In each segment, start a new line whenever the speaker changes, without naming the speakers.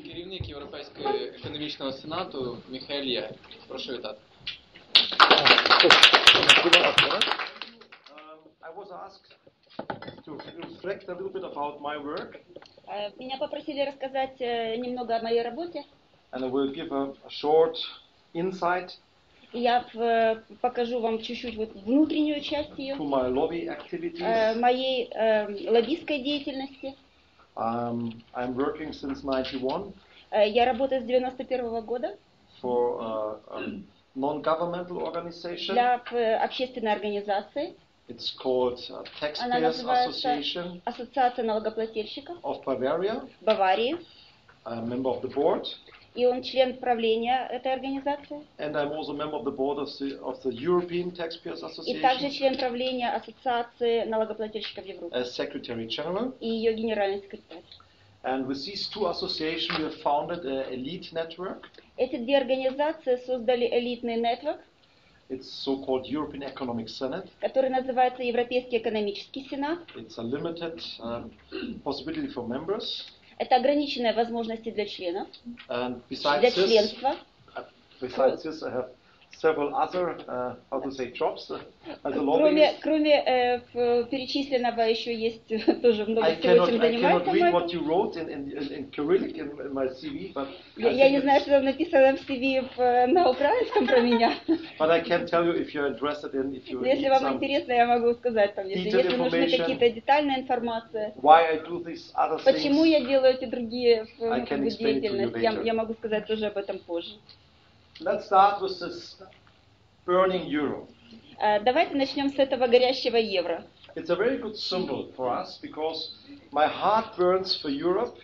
Керівник Європейського економічного Сенату Michael Jäger. Прошу вітати.
I was asked to reflect a little bit about my work,
Меня попросили рассказать немного о моей работе.
and I will give a short insight
И я покажу вам чуть-чуть вот внутреннюю часть ее,
to my lobby activities.
моей лоббистской деятельности.
I'm working since '91
Я работаю с 91 года
for a non-governmental organization.
для общественной организации.
It's called
Она
Taxpayers
называется
Association
Ассоциация налогоплательщиков
of Bavaria.
Баварии.
I'm a member of the board,
И он член правления этой организации.
and I'm also a member of the board of the European Taxpayers
И также
Association
член правления Ассоциации налогоплательщиков Европы.
as Secretary General.
И ее генеральный секретарь.
And with these two associations, we have founded an elite network.
Эти две организации создали элитный нетворк,
It's so-called European Economic Senate.
который называется Европейский экономический сенат.
It's a limited possibility for members.
Это ограниченные возможности для членов,
And
для
besides
членства.
this, I have several other, jobs as a lobbyist.
Кроме перечисленного еще есть тоже много
I
всего,
cannot,
чем
I cannot
занимается
read
Майкл.
what you wrote in Cyrillic in my CV, but
Я не знаю, что там написано в CV на украинском про меня.
but I can tell you if you're interested in, if you
Но
need
если вам
some,
интересно, я могу сказать, там, если
detailed
нужны
information,
какие-то детальная информация,
why I do these other
почему
things.
я делаю эти другие
I can explain it to you
деятельности,
later.
я могу сказать тоже об этом позже.
Let's start with this burning euro.
Давайте начнем с этого горящего евро.
It's a very good symbol for us because my heart burns for Europe,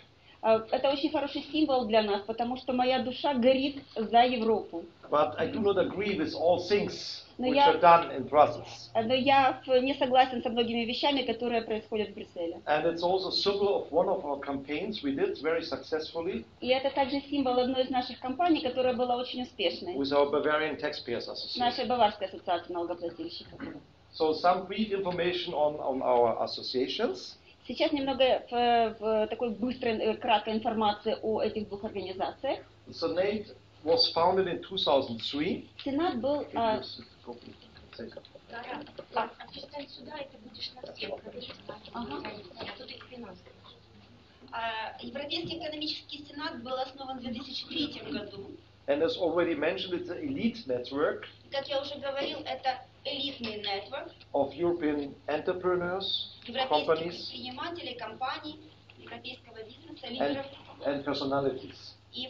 Это очень хороший символ для нас, потому что моя душа горит за Европу.
but I do not agree with all things
Но
which
я-
are done in Brussels.
Но я не согласен со многими вещами, которые происходят в Брюсселе.
And it's also a symbol of one of our campaigns we did very successfully
И это также символ одной из наших компаний, которая была очень успешной.
with our Bavarian Taxpayers
С нашей
Association.
Баварской ассоциацией налогоплательщиков.
So some brief information on our associations.
Сейчас немного в такой быстрой, краткой информации о этих двух организациях.
The Senate was founded in 2003.
Сенат был...
Ассистент суда, это будешь на всех. Тут их финансовые.
Европейский экономический сенат был основан в 2003 году.
And as already mentioned, it's an elite network
Как я уже говорил, это элитный нетворк
of European entrepreneurs,
европейских
companies,
предпринимателей, компаний, европейского бизнеса,
and,
лидеров
and personalities.
и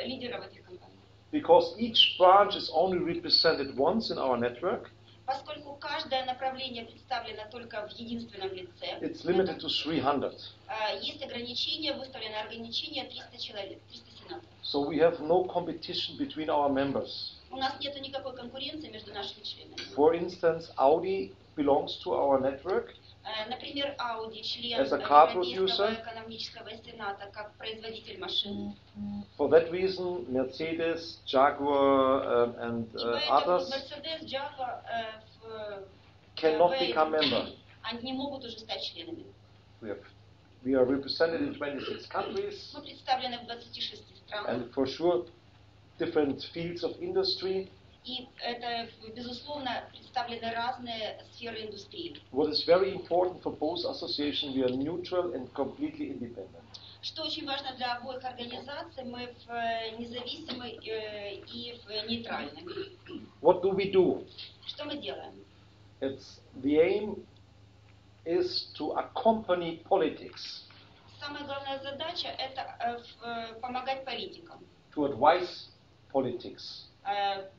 лидеров этих компаний.
Because each branch is only represented once in our network,
Поскольку каждое направление представлено только в единственном лице,
it's limited to 300.
есть ограничения, выставлены ограничения 300 человек, 300 сенаторов.
So we have no competition between our members.
У нас нет никакой конкуренции между нашими членами.
For instance, Audi belongs to our network
Например, Audi, член
As a car
Европейского
producer.
экономического сената, как производитель машин.
For that reason, Mercedes, Jaguar, and
И поэтому
others
Mercedes, Jaguar,
cannot
BMW,
become members.
они не могут уже стать членами.
We are represented in 26 countries,
Мы представлены в 26 странах.
and for sure, different fields of industry.
И это, безусловно, представлены разные сферы индустрии.
What is very important for both associations, we are neutral and completely independent.
Что очень важно для обоих организаций, мы независимы и нейтральны.
What do we do?
Что мы делаем?
The aim is to accompany politics,
Самая главная задача – это помогать политикам,
to advise politics,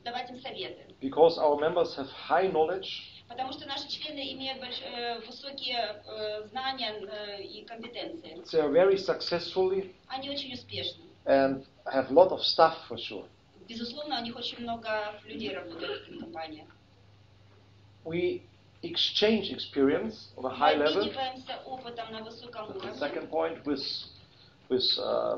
давать им советы.
because our members have high knowledge,
Потому что наши члены имеют высокие знания и компетенции.
they are very successfully
Они очень успешны.
and have a lot of staff for sure.
Безусловно, у них очень много людей работает в этих компаниях.
We exchange experience on a high
Мы
level.
обмениваемся опытом на высоком
The
уровне.
second point with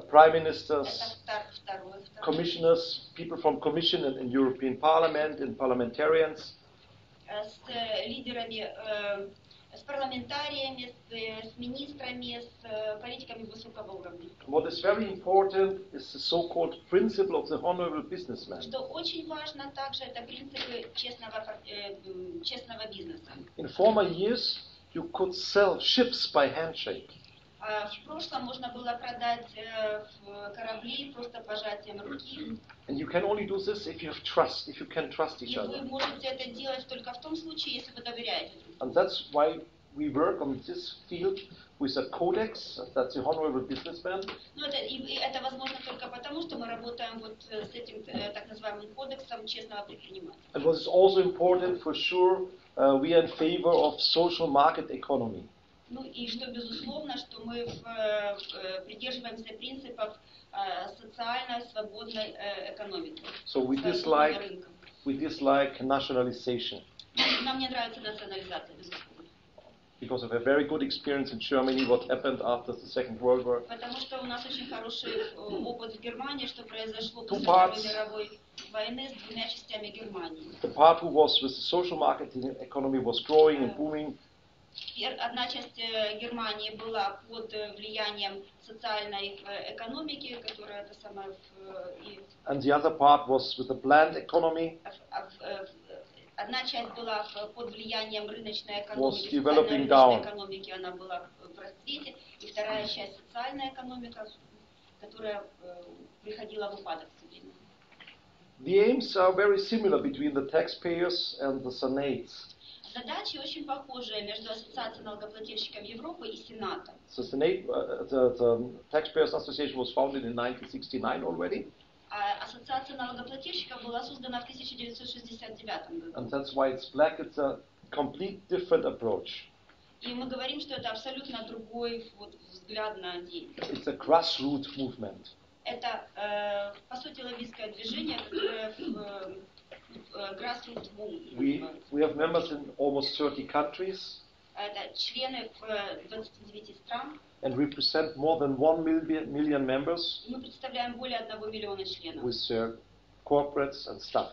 prime ministers,
Это второе.
commissioners, people from Commission and European Parliament and parliamentarians.
С лидерами с парламентариями, с министрами, с политиками высокого уровня.
What is very important is the so-called principle of the honorable businessman.
Что очень важно также, это принципы честного бизнеса.
In former years, you could sell ships by handshake.
В прошлом можно было продать корабли просто пожатием руки.
And you can only do this if you have trust, if you can trust each
И вы
other.
можете это делать только в том случае, если вы доверяете друг другу.
And that's why we work on this field with a codex, that's the honorable businessman.
Ну, это возможно только потому, что мы работаем вот с этим так называемым кодексом честного предпринимателя.
And what is also important, for sure, we are in favor of social market economy.
Ну и что безусловно, что мы придерживаемся принципов социальной свободной экономики.
So we dislike nationalization.
Нам не нравится национализация, безусловно.
Because of a very good experience in Germany, what happened after the Second World War.
Потому что у нас очень хороший опыт в Германии, что произошло после Второй мировой войны с двумя частями Германии.
The part who was with the social market economy was growing and booming.
Одна часть Германии была под влиянием социальной экономики, которая это самое
And the other part was with the planned economy.
Одна часть была под влиянием рыночной экономики,
developing
социальной экономики, она была в расцвете, и вторая часть социальная экономика, которая приходила в упадок стабильно.
The aims are very similar between the taxpayers and the Senates.
Задачи очень похожие между Ассоциацией налогоплательщиков Европы и Сенатом.
The Senate, the Taxpayers Association was founded in 1969 already.
Ассоциация налогоплательщиков была создана в 1969 году.
And that's why it's black. It's a complete different approach.
И мы говорим, что это абсолютно другой взгляд на деятельность.
It's a grassroots movement.
Это, по сути, лоббистское движение, которое grassroots movement.
We have members in almost 30 countries.
Это члены 29 стран.
And represent more than 1 million members.
Мы представляем более 1 миллиона членов.
With their corporates and staff.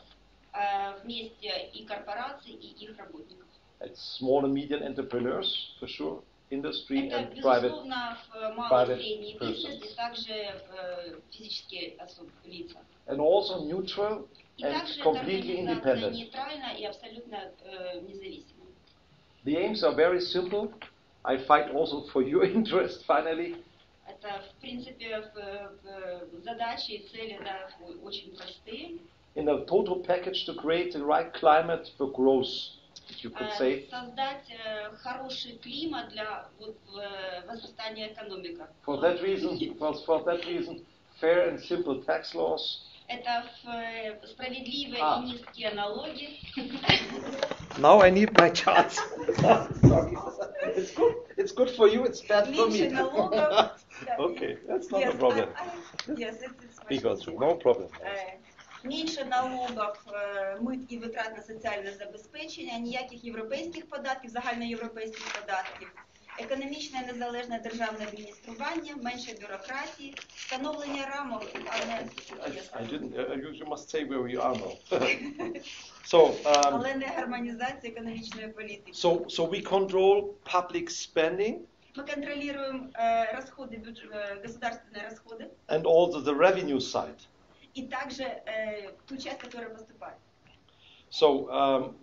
Вместе и корпораций, и их работников.
It's small and medium entrepreneurs, for sure, industry
это,
and private.
Это, безусловно, малый и средний бизнес, и также физические лица.
And also neutral and completely independent.
Нейтрально и абсолютно независимо.
The aims are very simple. I fight also for your interest, finally.
Это, в принципе, задачи и цели, да, очень простые.
In a total package to create the right climate for growth, if you could say.
Создать хороший климат для возрастания экономики.
For that reason, fair and simple tax laws.
Это справедливые и низкие налоги.
Now I need my charts. Sorry. It's good for you, it's bad for me.
Меньше налогов.
Okay, that's not a problem.
Yes, it's
Because no problem.
Менше налогів, мит і витрат на соціальне забезпечення, ніяких європейських податків, загальноєвропейських податків, економічне незалежне державне адміністрування, менше бюрократії, встановлення рамок, а не...
You must say where you are now. So,
але не гармонізація економічної політики.
So we control public spending.
Мы контролируем расходы, государственные расходы.
And also the revenue side.
И также ту часть, которая поступает.
So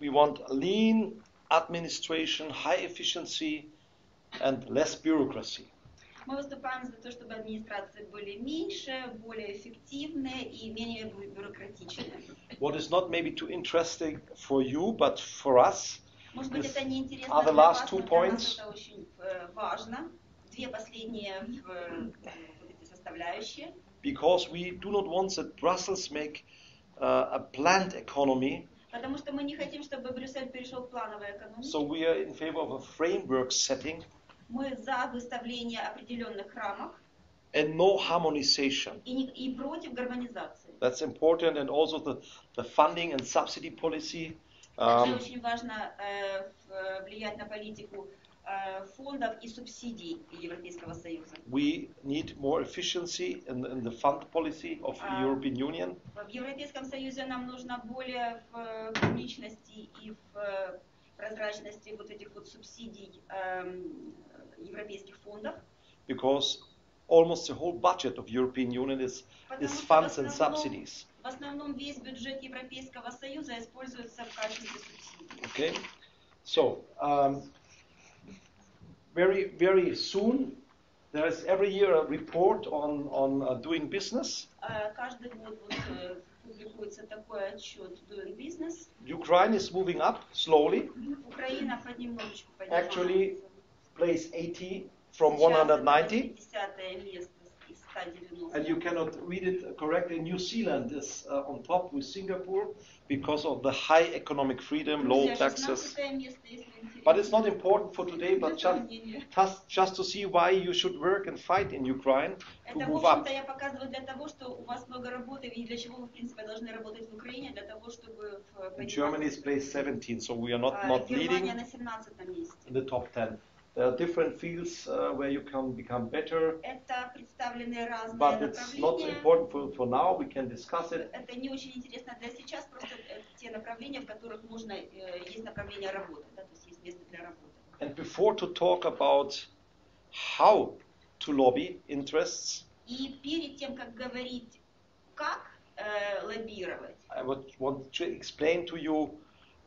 we want lean administration, high efficiency, and less bureaucracy.
Мы выступаем за то, чтобы администрации были меньше, более эффективные и менее бюрократичные.
What is not maybe too interesting for you, but for us,
может быть, это не интересно
are the
для
last
вас,
2
но для
points.
нас это очень важно. Две последние составляющие.
Because we do not want that Brussels make a planned economy.
Потому что мы не хотим, чтобы Брюссель перешел к плановой экономике.
So we are in favor of a framework setting.
Мы за выставление определенных рамок.
And no harmonization.
И против гармонизации.
That's important, and also the funding and subsidy policy.
Также очень важно влиять на политику фондов и субсидий Европейского Союза.
We need more efficiency in the fund policy of the European Union.
В Европейском Союзе нам нужно более публичности и в прозрачности вот этих вот субсидий европейских фондов.
Because almost the whole budget of European Union is funds and subsidies.
В основном весь бюджет Европейского Союза используется в качестве субсидий.
Okay, so very soon there is every year a report on doing business.
Каждый год публикуется такой отчет Doing Business.
Ukraine is moving up slowly.
Украина понемножечку поднимается.
Actually, place 80 from 190.
50-е место из 190.
And you cannot read it correctly. New Zealand is on top with Singapore because of the high economic freedom, low taxes. But it's not important for today, but just to see why you should work and fight in Ukraine to
Это, в
move up.
общем-то, я показываю для того, что у вас много работы, и для чего вы, в принципе, должны работать в Украине, для того, чтобы...
Germany is placed 17, so we are not leading
Германия на 17-м месте.
in the top 10. There are different fields where you can become better,
Это представлены разные
but it's not
направления.
important for now. We can discuss it.
Это не очень интересно для сейчас, просто те направления, в которых можно, есть направление работы, да, то есть есть место для работы.
And before to talk about how to lobby interests,
И перед тем, как говорить, как лоббировать,
I would want to explain to you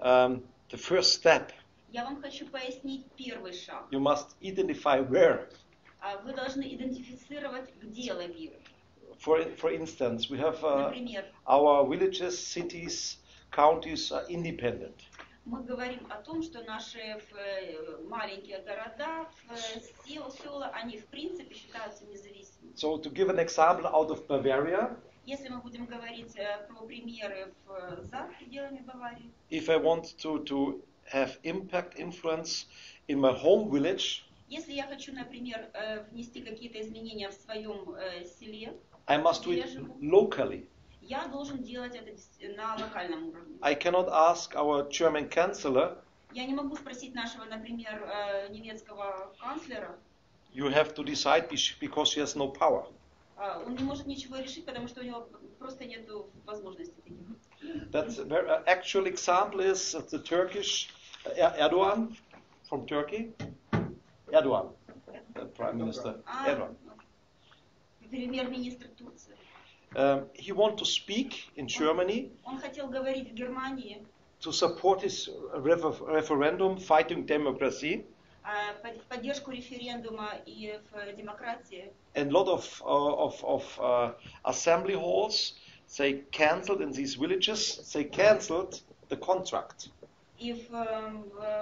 the first step.
я вам хочу пояснить первый шаг.
You must identify where.
Вы должны идентифицировать, где лоббировать.
For instance, we have
Например,
our villages, cities, counties are independent.
мы говорим о том, что наши маленькие города, села, они в принципе считаются независимыми.
So to give an example out of Bavaria,
Если мы будем говорить про примеры за пределами Баварии,
if I want to have impact, influence in my home village,
если я хочу, например, внести какие-то изменения в своем селе,
I must do
где я
it
живу,
locally.
я должен делать это на локальном уровне.
I cannot ask our German chancellor,
Я не могу спросить нашего, например, немецкого канцлера,
you have to decide because she has no power.
он не может ничего решить, потому что у него просто нет возможностей таких.
That's a very actual example is the Turkish Erdogan from Turkey. Erdogan, the Prime Minister Erdogan.
Премьер-министр Турции.
He wanted to speak in Germany
Он хотел говорить в Германии
to support his referendum fighting democracy.
в поддержку референдума и в демократии.
And a lot of assembly halls, they cancelled in these villages, they cancelled the contract.
И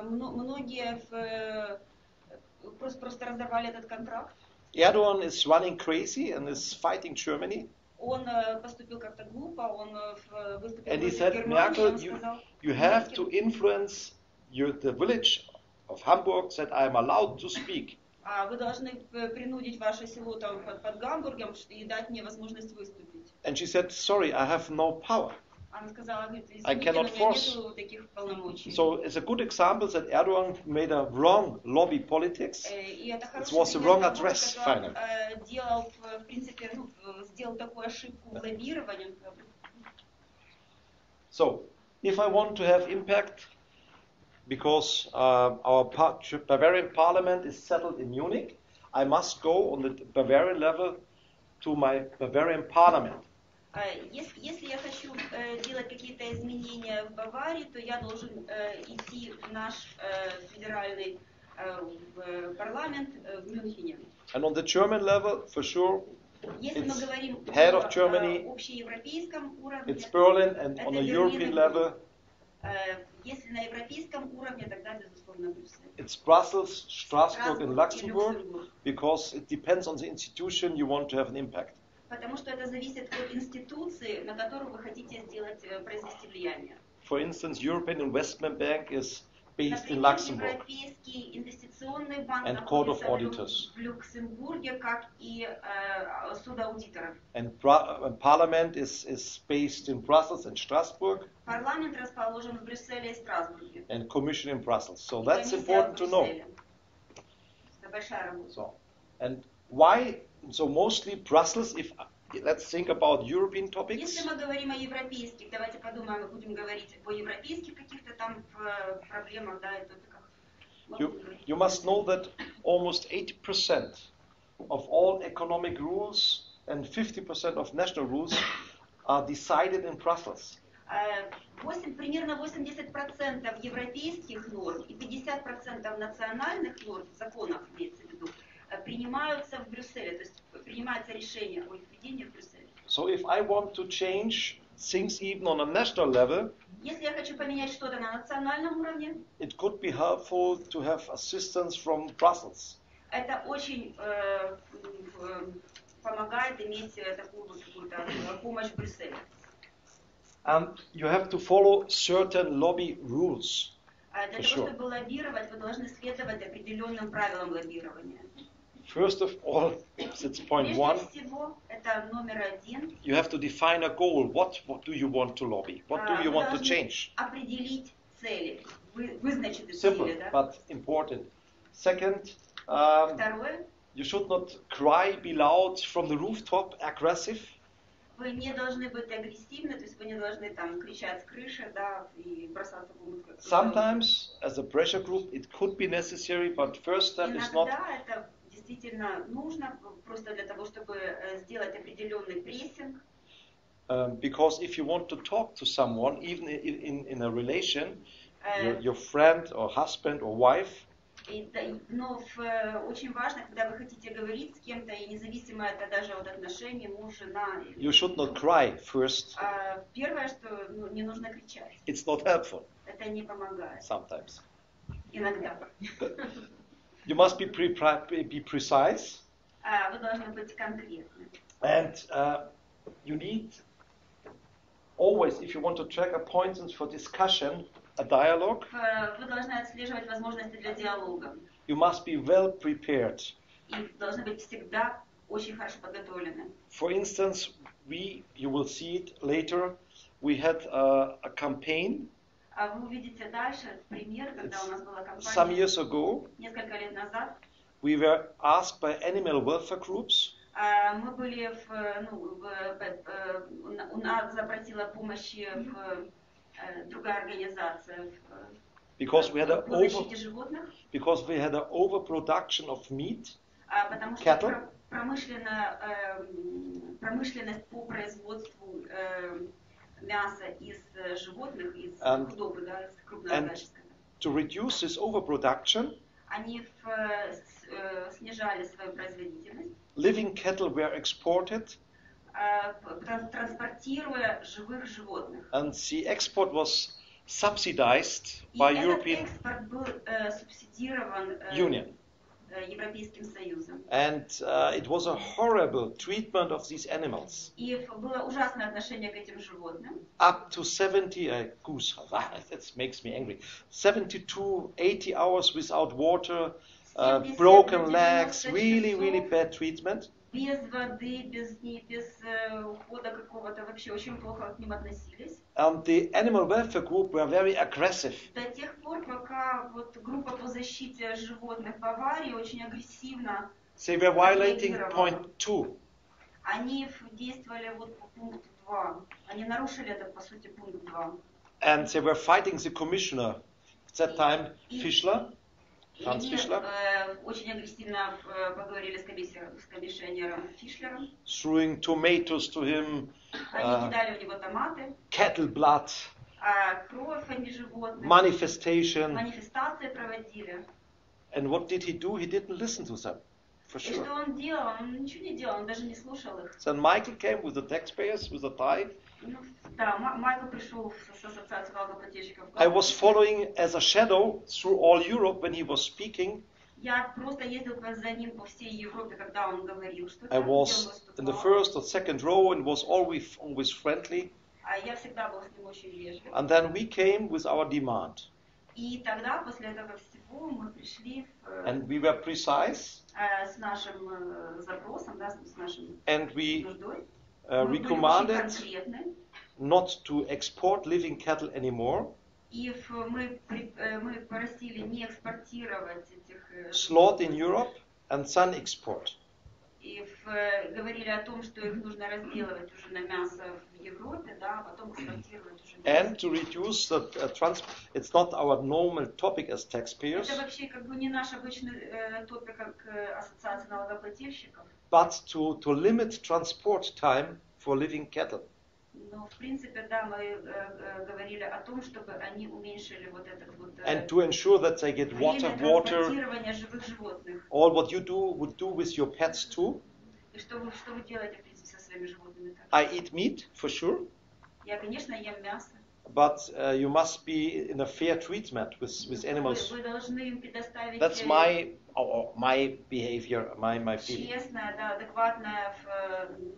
многие просто разорвали этот контракт.
Erdogan is running crazy and is fighting Germany.
Он поступил как-то глупо, он выступил
And he
против
said,
Германии, он
Merkel,
сказал,
you have to influence the village of Hamburg that I am allowed to speak.
вы должны принудить ваше село там под Гамбургом и дать мне возможность выступить.
And she said, sorry, I have no power.
Она сказала, извините,
I
у
cannot
меня
force.
нету таких полномочий.
So it's a good example that Erdogan made a wrong lobby politics.
И это
It was the wrong address, finally.
делал, в принципе, сделал такую ошибку в лоббировании.
So, if I want to have impact, because our Bavarian parliament is settled in Munich, I must go on the Bavarian level to my Bavarian parliament.
Если я хочу делать какие-то изменения в Баварии, то я должен идти в наш федеральный парламент в Мюнхене.
And on the German level, for sure,
Если мы
it's
говорим
head of
о
Germany,
общеевропейском уровне,
it's Berlin, and on
это
a
Берлин
European
и
level,
если на европейском уровне, тогда, безусловно, Брюссель.
it's Brussels, Strasbourg, and
и
Luxembourg,
Люксембург.
because it depends on the institution you want to have an impact.
Потому что это зависит от институции, на которую вы хотите произвести влияние.
For instance, European Investment Bank is based in
Например,
Luxembourg.
Европейский инвестиционный банк
And Court of
находится
Auditors.
в Люксембурге, как и суд аудиторов.
And Parliament is based in Brussels and Strasbourg,
Парламент расположен в Брюсселе и Страсбурге.
and Commission in Brussels. So
И
that's
комиссия
important
в
to know.
Брюсселе. Это большая работа.
So, and why? So mostly Brussels. If let's think about European topics.
Если мы говорим о европейских, давайте подумаем, мы будем говорить о европейских каких-то там проблемах, да, и топиках.
You must know that almost 80% of all economic rules and 50% of national rules are decided in Brussels.
Примерно 80% европейских норм и 50% национальных норм, законов имеется в виду, принимаются в Брюсселе, то есть принимается решение о их введении в Брюсселе.
So if I want to change things even on a national level,
Если я хочу поменять что-то на национальном уровне,
it could be helpful to have assistance from Brussels.
это очень помогает иметь такую вот какую-то помощь в Брюсселе.
And you have to follow certain lobby rules.
Для того, чтобы лоббировать, вы должны следовать определенным правилам лоббирования.
First of all, that's point one.
Прежде всего, это номер один.
You have to define a goal. What do you want to lobby? What do you want to
Вы
change?
должны определить цели, вызначить эти
Simple,
цели, да?
but important. Second,
Второе,
you should not cry, be loud from the rooftop, aggressive.
вы не должны быть агрессивны, то есть вы не должны там кричать с крыши, да, и бросаться в омут.
Sometimes, as a pressure group, it could be necessary, but first step is not.
Иногда это действительно нужно просто для того, чтобы сделать определенный прессинг.
Because if you want to talk to someone, even in a relation, your friend or husband or wife,
Но очень важно, когда вы хотите говорить с кем-то, и независимо это даже от отношений муж, жена.
you should not cry first.
Первое, что не нужно кричать.
It's not helpful
Это не помогает.
sometimes.
Иногда.
You must be precise,
Вы должны быть конкретны.
and you need always, if you want to track appointments for discussion, a dialogue,
Вы должны отслеживать возможности для диалога.
you must be well prepared.
И должны быть всегда очень хорошо подготовлены.
For instance, you will see it later, we had a campaign
Вы увидите дальше пример, когда у нас была
some
кампания
years ago.
несколько лет назад.
We were asked by animal welfare groups
Мы были у нас запросила помощи другая организация
because we had
по защите животных,
because we had an overproduction of meat,
потому что
cattle.
промышленность по производству мяса из животных, из худобы, да, из крупного качества.
To reduce this overproduction,
Они снижали свою производительность,
living cattle were exported,
транспортируя живых животных.
and the export was subsidized
И
by
этот
European
экспорт был субсидирован
Union.
Европейским Союзом.
And it was a horrible treatment of these animals.
И было ужасное отношение к этим животным.
Up to 70, that makes me angry, 72, 80 hours without water, broken legs, really bad treatment.
Без воды, без ухода какого-то, вообще очень плохо к ним относились.
And the animal welfare group were very aggressive.
До тех пор, пока вот группа по защите животных в Баварии очень агрессивно
They were violating point 2.
Они действовали вот по пункту 2. Они нарушили это, по сути, пункт 2.
And they were fighting the commissioner, at that time, Fischler,
И
Franz
они
Fischler,
очень агрессивно поговорили с комиссионером Фишлером.
throwing tomatoes to him,
Они кидали в него томаты,
cattle blood,
кровь, а не животных.
manifestation.
Манифестации проводили.
And what did he do? He didn't listen to them, for
И что
sure.
он делал? Он ничего не делал, он даже не слушал их.
Then Michael came with the taxpayers, with a tie.
Ну, да, Майкл пришел с ассоциацией налогоплательщиков.
I was following as a shadow through all Europe when he was speaking.
Я просто ездил за ним по всей Европе, когда он говорил что-то.
I was in the first or second row and was always friendly.
А я всегда был с ним очень вежлив.
And then we came with our demand.
И тогда, после этого всего, мы пришли
And we were precise.
С нашим запросом, да, с нашим
And we
нуждой.
recommended not to export living cattle anymore.
И мы просили не экспортировать этих
Slaughter in Europe and sun export.
И говорили о том, что их нужно разделывать уже на мясо в Европе, да, а потом экспортировать уже мясо.
And to reduce the it's not our normal topic as taxpayers,
Это вообще как бы не наш обычный топик как ассоциация налогоплательщиков.
but to limit transport time for living cattle.
Но в принципе, да, мы говорили о том, чтобы они уменьшили вот этот вот
And to ensure that they get
время
water,
транспортирования живых животных.
all what you would do with your pets too.
И что вы делаете, в принципе, со своими животными?
I eat meat, for sure,
Я, конечно, ем мясо.
but you must be in a fair treatment with animals.
Вы должны им предоставить
That's my behavior, my feeling.
честное, да, адекватное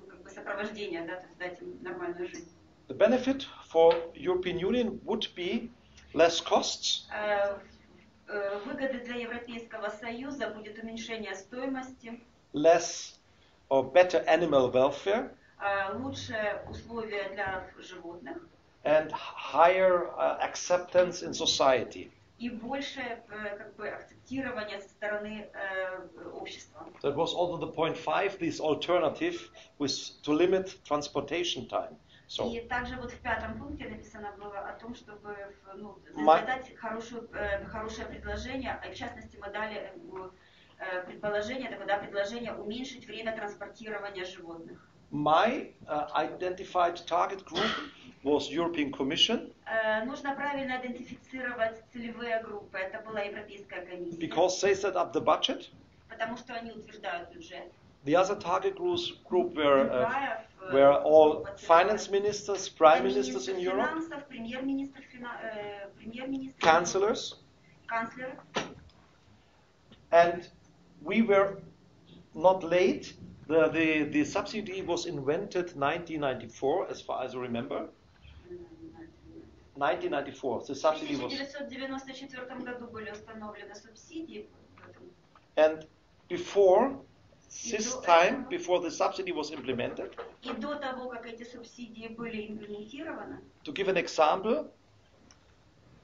как бы сопровождение, да, то есть дать им нормальную жизнь.
The benefit for European Union would be less costs,
Выгоды для Европейского Союза будет уменьшение стоимости,
less or better animal welfare,
лучшие условия для животных
and higher acceptance in society.
и большее как бы акцептирование со стороны общества.
That was also the point 5, this alternative was to limit transportation time. So,
И также вот в 5 пункте написано было о том, чтобы дать хорошее предложение, в частности мы дали предложение уменьшить время транспортирования животных.
my identified target group was European Commission.
Нужно правильно идентифицировать целевые группы. Это была Европейская комиссия.
Because they set up the budget.
Потому что они утверждают бюджет.
The other target group were all finance ministers, prime ministers in Europe, councillors, and we were not late. The subsidy was invented 1994, as far as I remember. 1994. The subsidy was.
1994 году были установлены субсидии.
And before this time, before the subsidy was implemented,
и до того, как эти субсидии были имплементированы,
to give an example,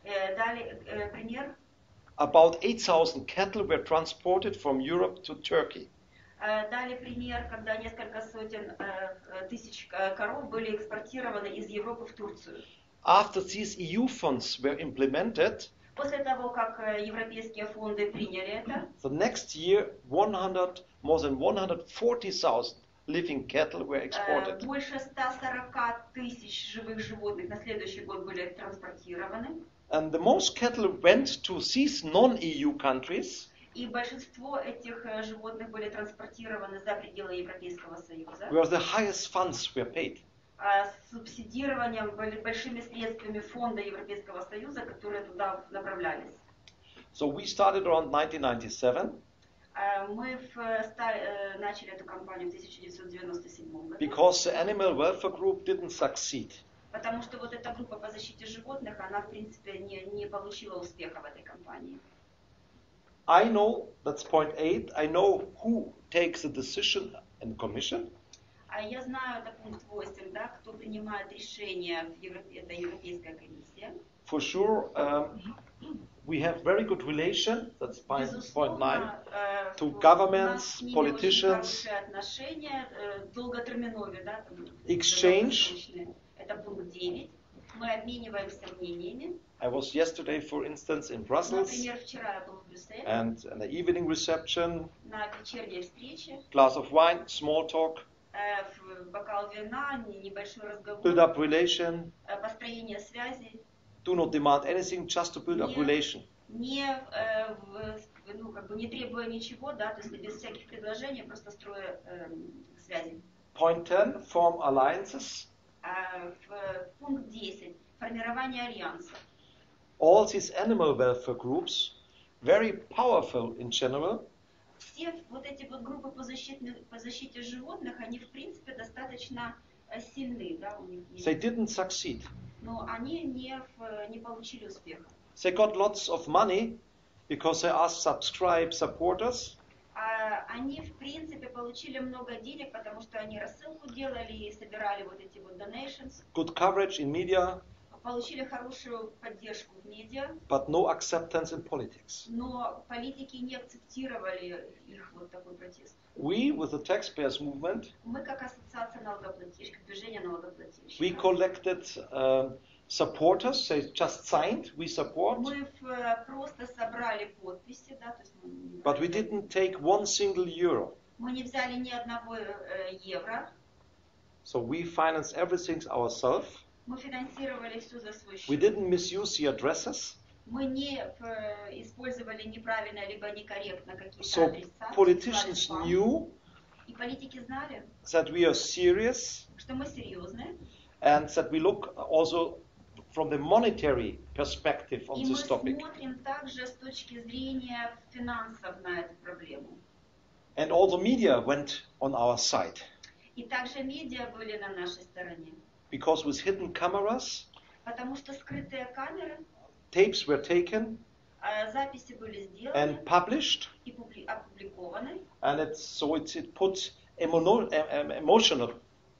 дали пример.
About 8,000 cattle were transported from Europe to Turkey.
Дали пример, когда несколько сотен тысяч коров были экспортированы из Европы в Турцию.
After these EU funds were implemented,
после того, как европейские фонды приняли это,
the next year more than 140,000 living cattle were exported.
Больше 140 тысяч живых животных на следующий год были транспортированы.
And the most cattle went to these non-EU countries.
И большинство этих животных были транспортированы за пределы Европейского Союза.
Where the highest funds were paid.
С субсидированием большими средствами фонда Европейского Союза, которые туда направлялись.
So we started around 1997.
Мы начали эту кампанию в 1997 году.
Because the animal welfare group didn't succeed.
Потому что вот эта группа по защите животных, она в принципе не получила успеха в этой кампании.
I know, that's point 8, I know who takes the decision in commission.
А я знаю, это пункт 8, да, кто принимает решения в Европе, это Европейская комиссия.
For sure, we have very good relation, that's point 9, to governments, politicians, exchange.
Это пункт 9. Мы обмениваемся мнениями.
I was yesterday, for instance, in Brussels,
Например, вчера я был в Брюсселе.
And an evening reception,
на вечерней встрече,
glass of wine, small talk,
бокал вина, небольшой разговор,
build up relation,
построение связей.
Do not demand anything, just to build up relation.
Не требуя ничего, да, то есть без всяких предложений, просто строя связи.
Point 10, form alliances.
Пункт 10. Формирование альянсов.
All these animal welfare groups, very powerful in general.
Все вот эти вот группы по защите животных, они в принципе достаточно сильны, да, у них есть.
They didn't succeed.
Но они не получили успеха.
They got lots of money because they asked supporters.
Они в принципе получили много денег, потому что они рассылку делали и собирали вот эти вот donations.
Good coverage in media.
получили хорошую поддержку в медиа,
but no acceptance in politics.
но политики не акцептировали их вот такой протест.
We, with the taxpayers movement,
Мы как ассоциация налогоплательщиков, движение налогоплательщиков,
we collected supporters, they just signed, we support,
мы просто собрали подписи, да, то есть
but we didn't take one single euro.
мы не взяли ни одного евро,
So we financed everything ourselves.
мы финансировали все за свой
We
счет.
didn't misuse the addresses.
Мы не использовали неправильно либо некорректно какие-то
So
адреса.
politicians
спам.
knew
И политики знали,
that we are serious
что мы серьезные,
and that we look also from the monetary perspective on
и мы
this topic.
смотрим также с точки зрения финансов на эту проблему.
And all the media went on our side
И также медиа были на нашей стороне,
because with hidden cameras,
потому что скрытые камеры,
tapes were taken
записи были сделаны
and published,
и опубликованы.
and it put emotional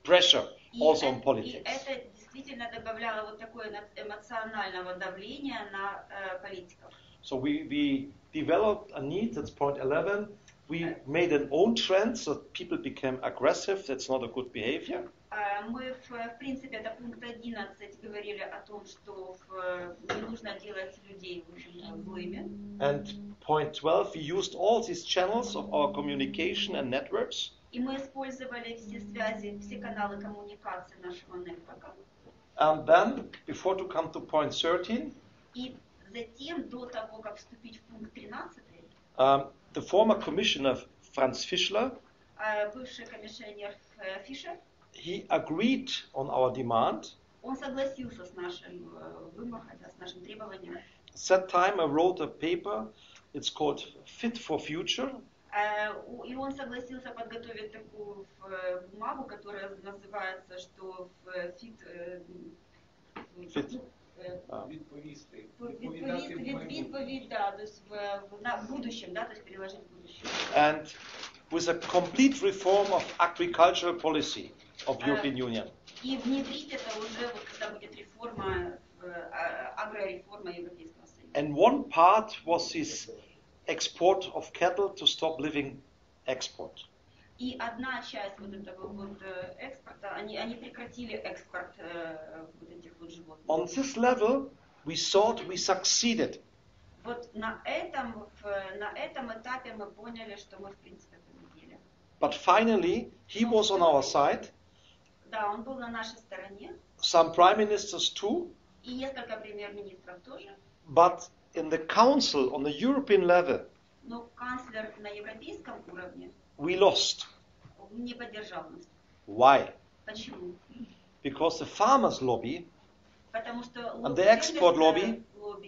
pressure also on
И
politics.
это действительно добавляло вот такое эмоционального давления на политиков.
So we developed a need, that's point 11. We made an own trend so people became aggressive, that's not a good behavior.
Мы, в принципе, это пункт 11, говорили о том, что не нужно делать людей злыми.
And point 12, we used all these channels of our communication and networks.
И мы использовали все связи, все каналы коммуникации нашего нетворка.
And then, before to come to point 13,
И затем, до того, как вступить в пункт 13,
the former commissioner Franz Fischler,
бывший комиссионер Фишер,
he agreed on our demand.
он согласился с нашим вымахом, с нашим требованием.
At that time I wrote a paper, it's called Fit for Future.
И он согласился подготовить такую бумагу, которая называется, что відповідь, да, то есть в будущем, да, то есть переложить в будущем.
And with a complete reform of agricultural policy of European Union.
И внедрить это уже, вот, когда будет реформа, агрореформа Европейского Союза.
And one part was this export of cattle to stop living export.
И одна часть вот этого вот экспорта, они прекратили экспорт вот этих вот животных.
On this level, we thought we succeeded.
Вот на этом этапе мы поняли, что мы в принципе победили.
But finally, he was on our side,
Да, он был на нашей стороне,
some prime ministers too,
и несколько премьер-министров тоже.
but in the council on the European level,
Но канцлер на европейском уровне
we lost.
не поддержал нас.
Why?
Почему?
Because the farmers' lobby
Потому что
And the export
лобби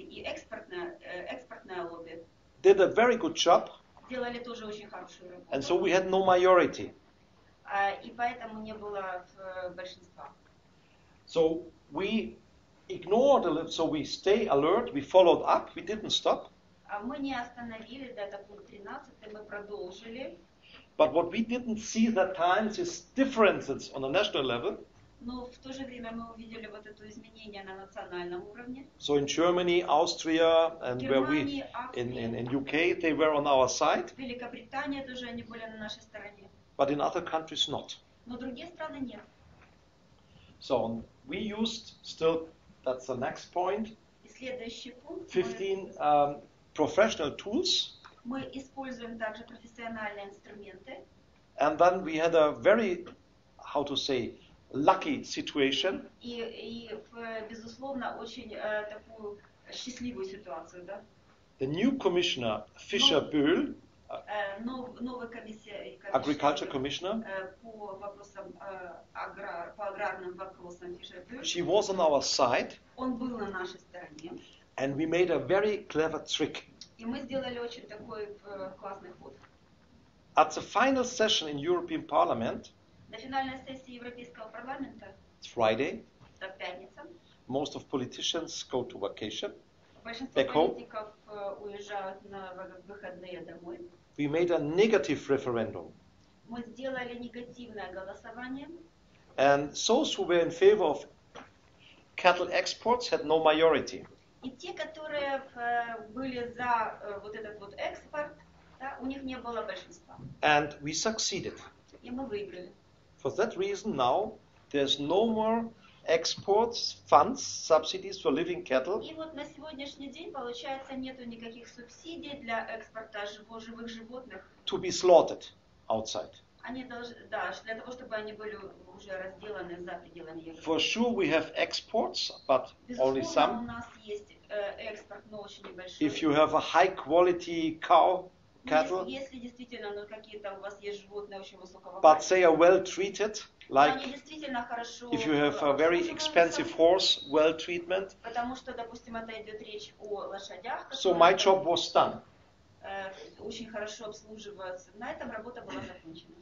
и экспортное лобби
did a very good job,
делали тоже очень хорошую работу.
and so we had no majority.
И поэтому не было большинства.
So we ignored a little, so we stay alert, we followed up, we didn't stop.
Мы не остановились, да, это пункт 13, мы продолжили.
But what we didn't see that time is differences on a national level.
Но в то же время мы увидели вот это изменение на национальном уровне.
So in Germany, Austria, and where we
Германия, Австрия,
in UK, they were on our side,
Великобритания тоже они были на нашей стороне.
but in other countries not.
Но другие страны нет.
So we used still, that's the next point,
И следующий пункт.
15 professional tools.
Мы используем также профессиональные инструменты.
And then we had a very, how to say, lucky situation.
И безусловно, очень такую счастливую ситуацию, да?
The new commissioner, Fischer-Böhl,
Новый комиссар,
agriculture commissioner,
по вопросам по аграрным вопросам Fischer-Böhl.
she was on our side,
Он был на нашей стороне.
and we made a very clever trick.
И мы сделали очень такой классный ход.
At the final session in European Parliament,
На финальной сессии Европейского парламента,
it's Friday,
это пятница,
most of politicians go to vacation.
большинство
Back home.
политиков уезжают на выходные домой.
We made a negative referendum.
Мы сделали негативное голосование.
And those who were in favor of cattle exports had no majority.
И те, которые были за вот этот вот экспорт, да, у них не было большинства.
And we succeeded.
И мы выиграли.
For that reason now, there's no more exports, funds, subsidies for living cattle.
И вот на сегодняшний день, получается, нету никаких субсидий для экспорта живых животных.
To be slaughtered outside.
Они должны, да, для того, чтобы они были уже разделаны за пределами Европы.
For sure we have exports, but only
Безусловно,
some.
у нас есть экспорт, но очень небольшой.
If you have a high quality cow, cattle,
Если действительно какие-то у вас есть животные очень высокого
but
качества,
they are well treated, like
они действительно хорошо
if you have a very
обслуживаются,
expensive horse, well treatment.
потому что, допустим, это идет речь о лошадях,
So
которые
my job was done.
очень хорошо обслуживаются. На этом работа была закончена.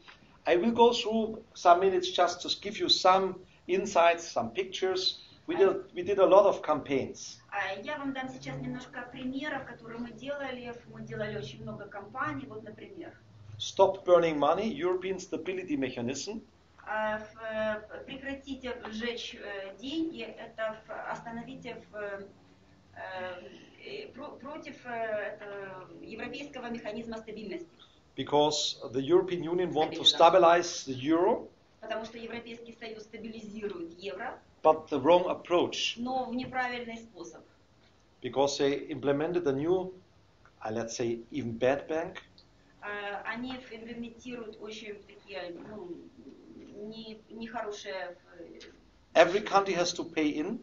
I will go through some minutes just to give you some insights, some pictures. We did a lot of campaigns.
Я вам дам сейчас немножко примеров, которые мы делали. Мы делали очень много кампаний. Вот, например,
Stop burning money, European Stability Mechanism.
Прекратите сжечь деньги. Это остановите против европейского механизма стабильности.
Because the European Union wants to stabilize the euro,
Потому что Европейский Союз стабилизирует евро,
but the wrong approach.
но в неправильный способ.
Because they implemented a new, let's say, even bad bank.
Они имплементируют очень такие нехорошие.
Every country has to pay in.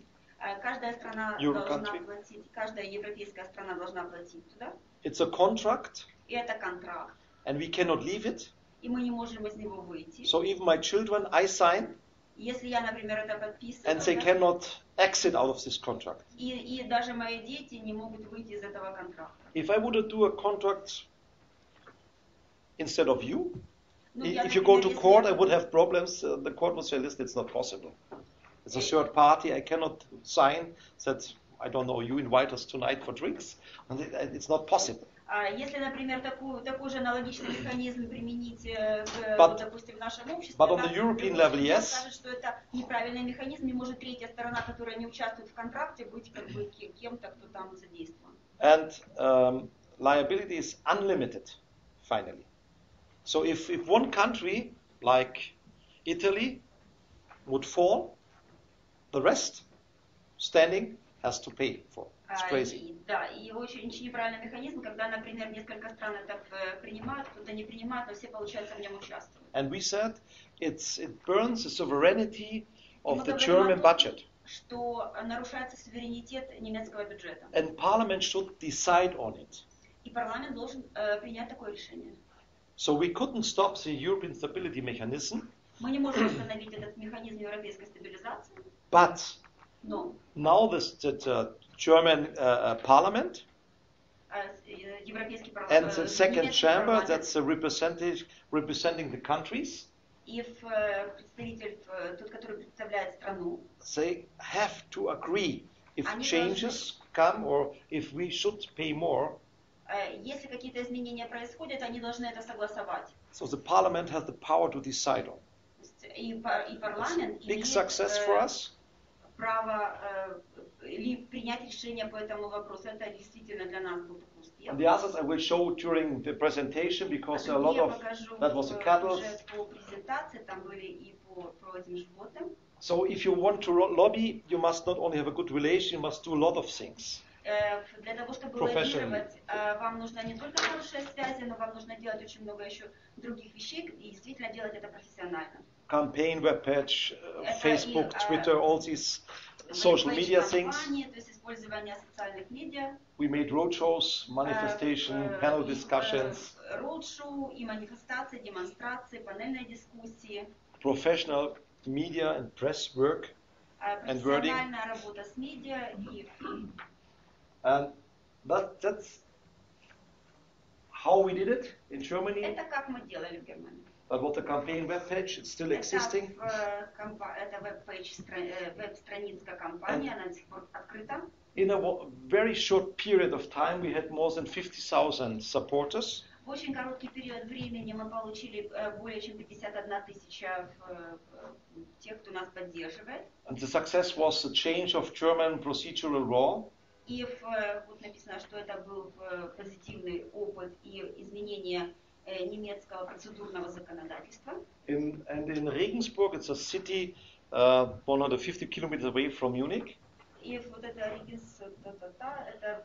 Каждая страна
Euro
должна
country.
платить, каждая европейская страна должна платить туда.
It's a contract,
И это контракт.
and we cannot leave it.
И мы не можем из него выйти.
So even my children, I sign,
Если я, например, это подписываю,
and they
да,
cannot exit out of this contract.
и даже мои дети не могут выйти из этого контракта.
If I would do a contract instead of you,
Я,
if you go to
например,
court, I
если-
would have problems. The court would say, listen, it's not possible. It's a third party. I cannot sign that, I don't know, you invite us tonight for drinks. And it's not possible.
Если, например, такой же аналогичный механизм применить,
But-
допустим, в нашем обществе,
but on
да,
the European
любой
level,
судья
yes.
скажет, что это неправильный механизм, не может третья сторона, которая не участвует в контракте, быть как бы кем-то, кто там задействован.
And liability is unlimited, finally. So if one country, like Italy, would fall, the rest, standing, has to pay for. It's crazy.
Да, и очень неправильный механизм, когда, например, несколько стран это принимают, кто-то не принимает, но все, получается, в нем участвуют.
And we said it burns the sovereignty of
Мы
the
говорим
German
о том,
budget.
что нарушается суверенитет немецкого бюджета.
And Parliament should decide on it.
И парламент должен принять такое решение.
So we couldn't stop the European Stability Mechanism,
Мы не можем остановить этот механизм европейской стабилизации,
but
но
now the German Parliament
Европейский
and the second
немецкий
chamber,
парламент
that's the representing the countries,
и представитель, тот, который представляет страну,
they have to agree if
Они
changes come or if we should pay more.
если какие-то изменения происходят, они должны это согласовать.
So the Parliament has the power to decide on.
То есть и парламент
Big
имеет
success for us.
право принять решение по этому вопросу. Это действительно для нас был такой успех.
And the others I will show during the presentation because there are a lot
Я
of,
покажу
that was the cattle.
уже по презентации, там были и по этим животным.
So if you want to lobby, you must not only have a good relation, you must do a lot of things.
Для того, чтобы
Professionally.
лоббировать, вам нужна не только хорошая связь, но вам нужно делать очень много еще других вещей и действительно делать это профессионально.
Campaign, webpage,
Это
Facebook,
и,
Twitter, all these social media things.
То есть использование социальных медиа.
We made roadshows, manifestation, panel discussions,
Роудшоу и манифестации, демонстрации, панельные дискуссии.
professional media and press work. And wording.
Профессиональная работа с медиа и
And that's how we did it in Germany.
это как мы делали в Германии.
That was the campaign webpage. It's still existing.
Это веб-страница компании, она до сих пор открыта.
In a very short period of time, we had more than 50,000 supporters.
В очень короткий период времени мы получили более чем 51 тысяча тех, кто нас поддерживает.
And the success was the change of German procedural law.
И вот написано, что это был позитивный опыт и изменение немецкого процедурного законодательства.
And in Regensburg, it's a city 150 kilometers away from Munich.
И вот это это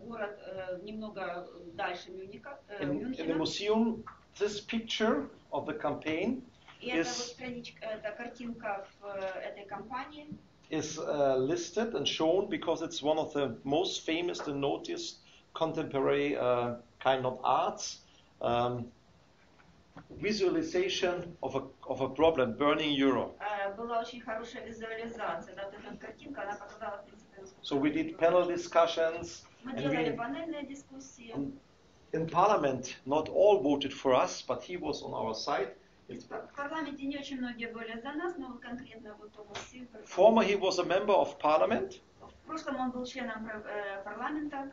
город немного дальше Мюнхена.
In the museum, this picture of the campaign
И это вот страничка, это картинка в этой кампании.
Is listed and shown because it's one of the most famous and noticed contemporary kind of arts. Visualization of a problem, burning Europe.
Была очень хорошая визуализация, да, вот эта картинка, она показала, в принципе,
So we did panel discussions.
Мы делали панельные дискуссии.
In Parliament, not all voted for us, but he was on our side.
В парламенте не очень многие были за нас, но конкретно вот Томас Сильвер.
Former, he was a member of Parliament.
В прошлом он был членом парламента.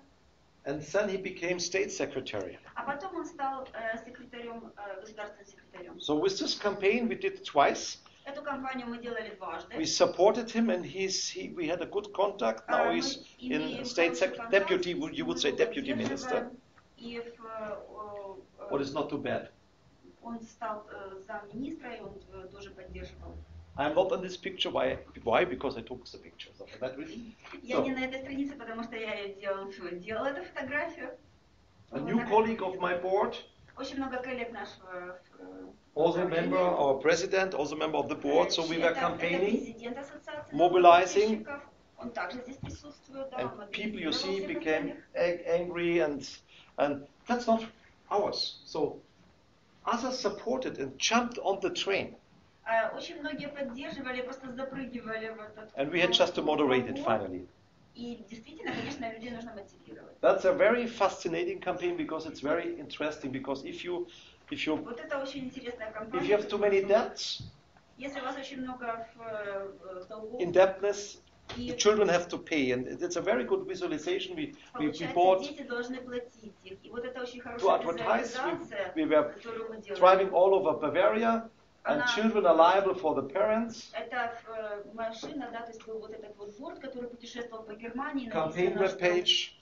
And then he became state secretary.
А потом он стал секретарем, государственным секретарем.
So with this campaign, we did it twice.
Эту кампанию мы делали дважды.
We supported him, and we had a good contact. Now he's in state deputy. You would say deputy minister. What is not too bad.
Он стал замминистра, и он тоже поддерживал.
I'm not on this picture. Why? Because I took the picture. So for that reason.
Я не на этой странице, потому что я ее делала эту фотографию.
A new colleague of my board.
Очень много коллег нашего.
Also member, our president, also member of the board. So we were campaigning,
Президент ассоциации
mobilizing,
он также здесь присутствует.
and people you see became angry, and that's not ours. So others supported and jumped on the train.
Очень многие поддерживали, просто запрыгивали в этот.
And we had just to moderate it finally.
И действительно, конечно, людей нужно мотивировать.
That's a very fascinating campaign because it's very interesting. Because if you
Вот это очень интересная кампания.
if you have too many debts,
Если у вас очень много долгов,
indebtedness, the children have to pay, and it's a very good visualization. We bought
дети должны платить их. И вот это очень
to
хорошая
advertise.
визуализация,
We were
которую мы делаем.
driving all over Bavaria, and children are liable for the parents.
Это машина, да, то есть был вот этот вот борт, который путешествовал по Германии.
Campaign web page,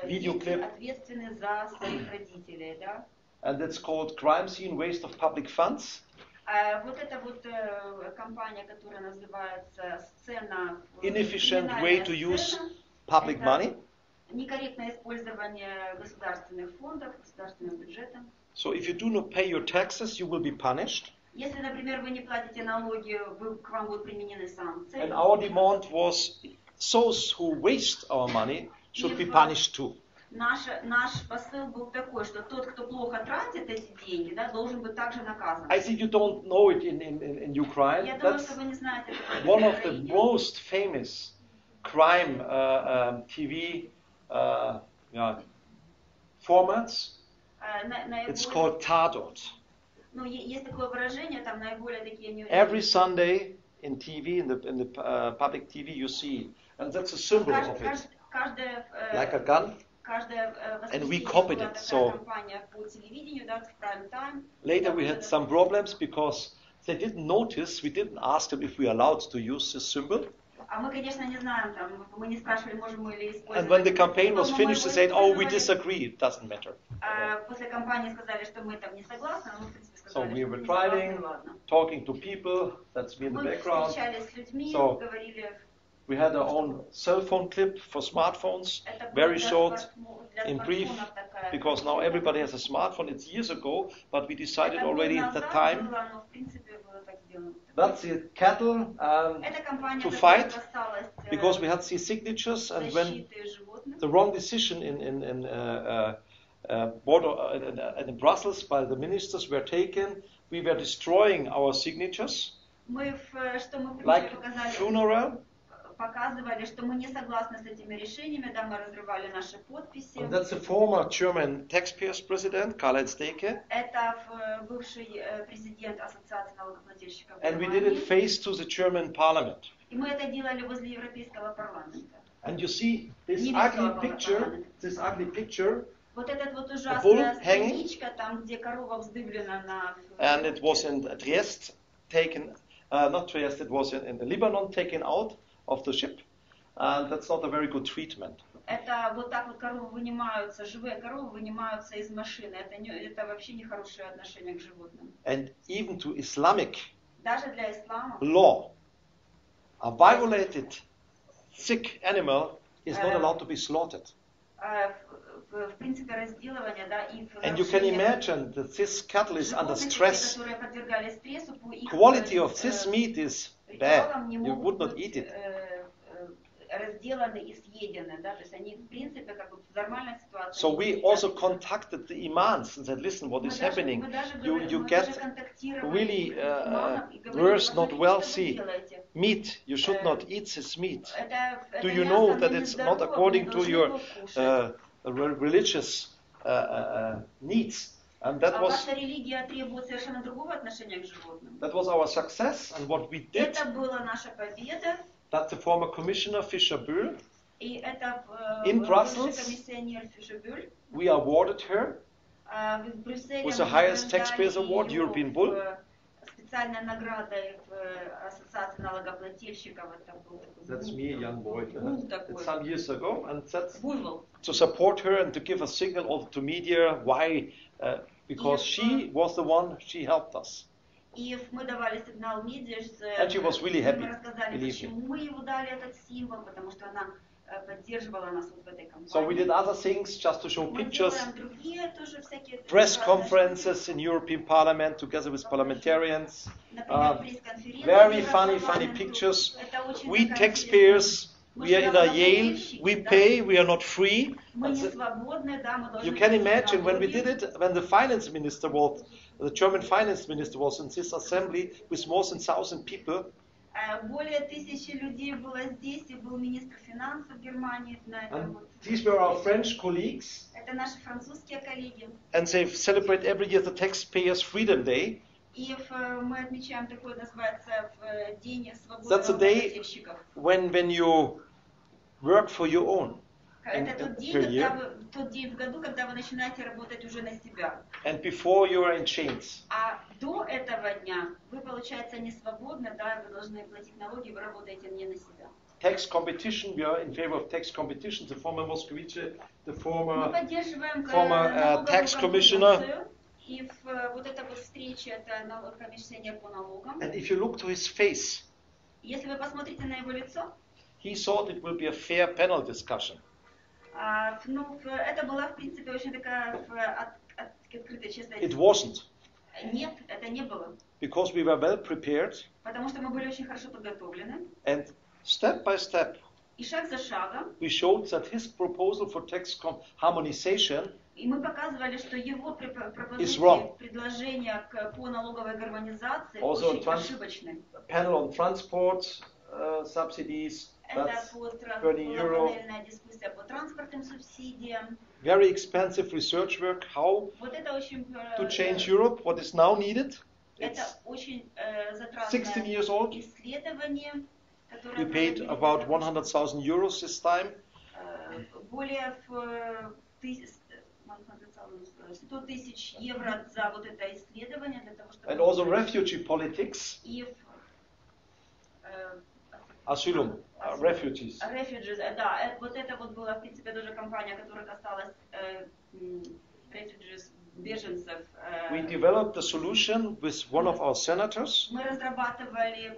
video
дети
clip.
ответственны за своих родителей, да.
And it's called Crime Scene Waste of Public Funds.
Вот эта вот компания, которая называется «Сцена».
Inefficient way to use public money.
Некорректное использование государственных фондов, государственным бюджетом.
So if you do not pay your taxes, you will be punished.
Если, например, вы не платите налоги, к вам будут применены санкции.
And our demand was those who waste our money should be punished too.
Наш посыл был такой, что тот, кто плохо тратит эти деньги, да, должен быть также наказан.
I think you don't know it in Ukraine.
Я думаю,
That's
что вы не знаете.
one of the most famous crime TV formats. It's called Tatort.
Ну, есть такое выражение, там наиболее такие.
Every Sunday in TV, in the public TV, you see, and that's a symbol of it, like a gun. And we copied it. So later we had some problems because they didn't notice. We didn't ask them if we are allowed to use this symbol. And when the campaign was finished, they said, "Oh, we disagree. It doesn't matter." So we were driving, talking to people. That's me in the background. So we had our own cell phone clip for smartphones, very short, in brief, because now everybody has a smartphone. It's years ago, but we decided already at that time. That's the cattle to fight, because we had these signatures, and when the wrong decision in Brussels by the ministers were taken, we were destroying our signatures, like funeral.
Показывали, что мы не согласны с этими решениями, да, мы разрывали наши подписи.
And that's the former German taxpayers president, Karl-Heinz Jäger.
Это бывший президент Ассоциации налогоплательщиков.
And we did it face to the German parliament.
И мы это делали возле Европейского парламента.
And you see this ugly picture.
Вот этот вот
bull
ужасная
hanging.
страничка, там, где корова вздыблена на...
And it was in Trieste taken, not Trieste, it was in Lebanon taken out of the ship. And that's not a very good treatment.
Это вот так вот коровы вынимаются, живые коровы вынимаются из машины. Это вообще нехорошее отношение к животным.
And even to Islamic
Даже для ислама
law, a violated sick animal is not allowed to be slaughtered.
в принципе разделывание, да, и в
And you can
нарушение
imagine that this cattle is under
животных,
stress.
которые подвергались стрессу, по их
Quality of this meat is bad.
ритуалам не
You would
могут
not
быть
eat it.
разделаны и съедены, да, то есть они в принципе как бы в нормальной ситуации.
So we also contacted the imams and said, listen, what is happening? You get really worse, not wealthy meat. You should not eat this meat. Do you know that it's not according to your religious needs? And that was
Ваша религия требует совершенно другого отношения к животным.
our success, and what we did.
Это была наша победа.
That the former commissioner Fischer Böll,
И это
in
бывший
Brussels,
комиссионер Фишебюль.
we awarded her
В Брюсселе
with the
мы
highest
награждали
taxpayers award,
ее
European Bull.
специальной наградой в Ассоциации налогоплательщиков. Это был такой
That's me, a young boy.
Bull такой.
It's some years ago, and that's
Буйвол.
to support her and to give a signal also to media why, because she was the one, she helped us.
И мы давали сигнал медиа,
And she was really happy,
мы рассказали,
believe me.
почему мы ему дали этот символ, потому что она поддерживала нас вот в этой кампании.
So we did other things just to show
Мы
pictures,
делаем другие тоже всякие
press
разные
conferences in European Parliament together with parliamentarians.
Например, пресс-конференции
Very
Европарламенту.
funny pictures.
Это очень
We
такая
taxpayers,
интересная.
we are in a Yale, we pay, we are not free.
Мы не свободны, да, мы должны
You can
платить
imagine when we
налоги.
did it, when the finance minister was, the German finance minister was in this assembly with more than 1,000 people.
Более 1000 людей было здесь, и был министр финансов Германии на этом.
And
вот.
these were our French colleagues.
Это наши французские коллеги.
And they celebrate every year the Taxpayers' Freedom Day.
И мы отмечаем такой, называется, День свободы
That's a day
налогоплательщиков.
when you work for your own.
Это тот день,
per
когда
year.
тот день в году, когда вы начинаете работать уже на себя.
And before you are in chains.
А до этого дня вы, получается, не свободны, да, вы должны платить налоги, вы работаете не на себя.
Tax competition, we are in favor of tax competition. The former Moscovici, the
Мы
former
поддерживаем
former tax commissioner.
конкуренцию. И вот эта вот встреча, это комиссионер по налогам.
And if you look to his face,
Если вы посмотрите на его лицо,
he thought it will be a fair panel discussion.
Это была, в принципе, очень такая открытая, честная
It wasn't,
Нет, это не было.
because we were well prepared,
Потому что мы были очень хорошо подготовлены.
and step by step
И шаг за шагом,
we showed that his proposal for tax harmonization
и мы показывали, что его
Is wrong.
предложения по налоговой гармонизации
Also
очень ошибочны.
panel on transport subsidies,
Это
that's
была
30 euro.
панельная дискуссия по транспортным субсидиям.
Very expensive research work, how
Вот это очень,
to change Europe, what is now needed.
это
It's
очень
16
затратное
years old.
исследование, которое
We paid
проводили
about
для того,
100,000 euros this time.
более 100 тысяч евро за вот это исследование для того, чтобы...
And also refugee politics,
И
asylum, refugees.
Refugees, да, вот это вот была, в принципе, тоже компания, которая касалась refugees, беженцев.
We developed a solution with one of our senators.
Мы разрабатывали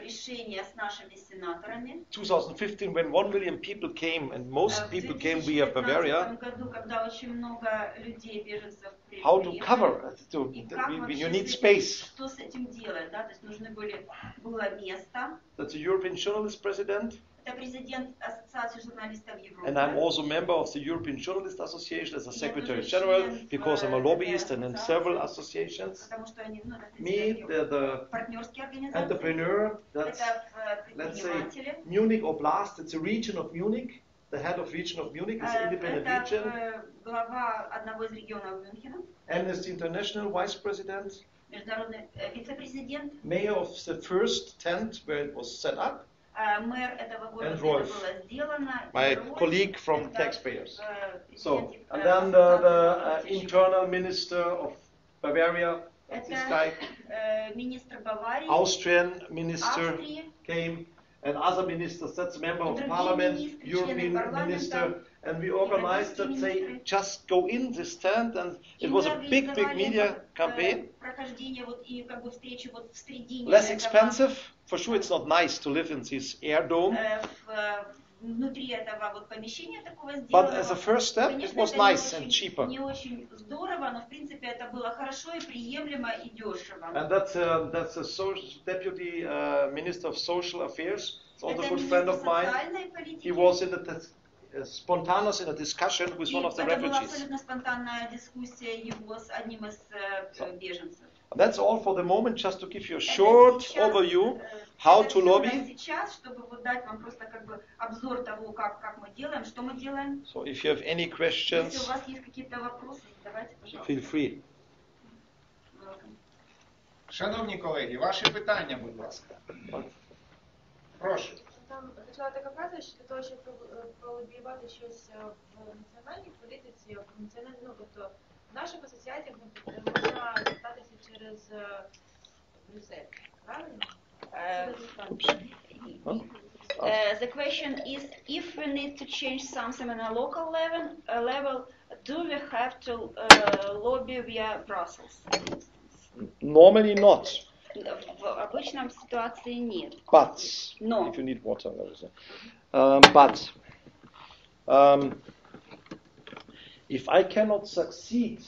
решения с нашими сенаторами.
2015, when 1 million people came, and most people came via
В
Bavaria,
2015 году, когда очень много людей, беженцев
how to
приехали,
cover,
и как
you
вообще
need
с этим-
space.
что с этим делать, да, то есть было место.
That's the European Journalist President,
Это президент Ассоциации журналистов Европы.
and I'm also a member of the European Journalist Association as a Secretary General, because I'm a lobbyist and in several associations.
Потому что они, это, в
Me,
принципе,
the
партнерские организации.
entrepreneur, that's,
Это
let's say,
предприниматели.
Munich Oblast, it's a region of Munich. The head of region of Munich is an independent region.
Это глава одного из регионов Мюнхена,
Amnesty International Vice President,
международный вице-президент,
mayor of the first tent where it was set up,
Мэр этого города
And
это
Rolf,
было сделано.
my
Rolf,
colleague from
это,
taxpayers. So,
президент,
and then the
ассоциации
internal minister of Bavaria, that's this guy,
министр Баварии,
Austrian minister
Австрии,
came, and other ministers, that's member of
другие
parliament,
министры,
European
члены
minister,
парламента,
and we organized that they just go in this tent, and it was a big media campaign.
Прохождение вот и как бы встречи вот в середине
Less
этого,
expensive, for sure it's not nice to live in this air dome,
внутри этого вот помещения такого
but as a
сделанного.
first step it
Конечно,
was
это
nice and cheaper.
не очень здорово, но в принципе это было хорошо и приемлемо и дешево.
And that's a deputy minister of social affairs, it's also a
Это
good friend
министр
of mine.
социальной политики.
He was in spontaneous in a discussion with one of the
Это была
refugees.
абсолютно спонтанная дискуссия его с одним из беженцев.
That's all for the moment, just to give you a short overview how to lobby.
Сейчас, чтобы вот дать вам просто как бы обзор того, как мы делаем, что мы делаем.
So if you have any
Если у
questions,
вас есть какие-то вопросы, задавайте, пожалуйста.
feel free.
Welcome.
Шановні колеги, ваші питання, будь ласка. Прошу.
Там почала така фраза, що для того, щоб пролобіювати щось в національній політиці, в національній, ну, тобто в наших асоціаціях можна звертатися через Брюссель. Правильно?
The question is, if we need to change something on a local level, do we have to lobby via Brussels?
Normally not,
В обычном ситуации нет.
but
No.
if you need water, that is it. But if I cannot succeed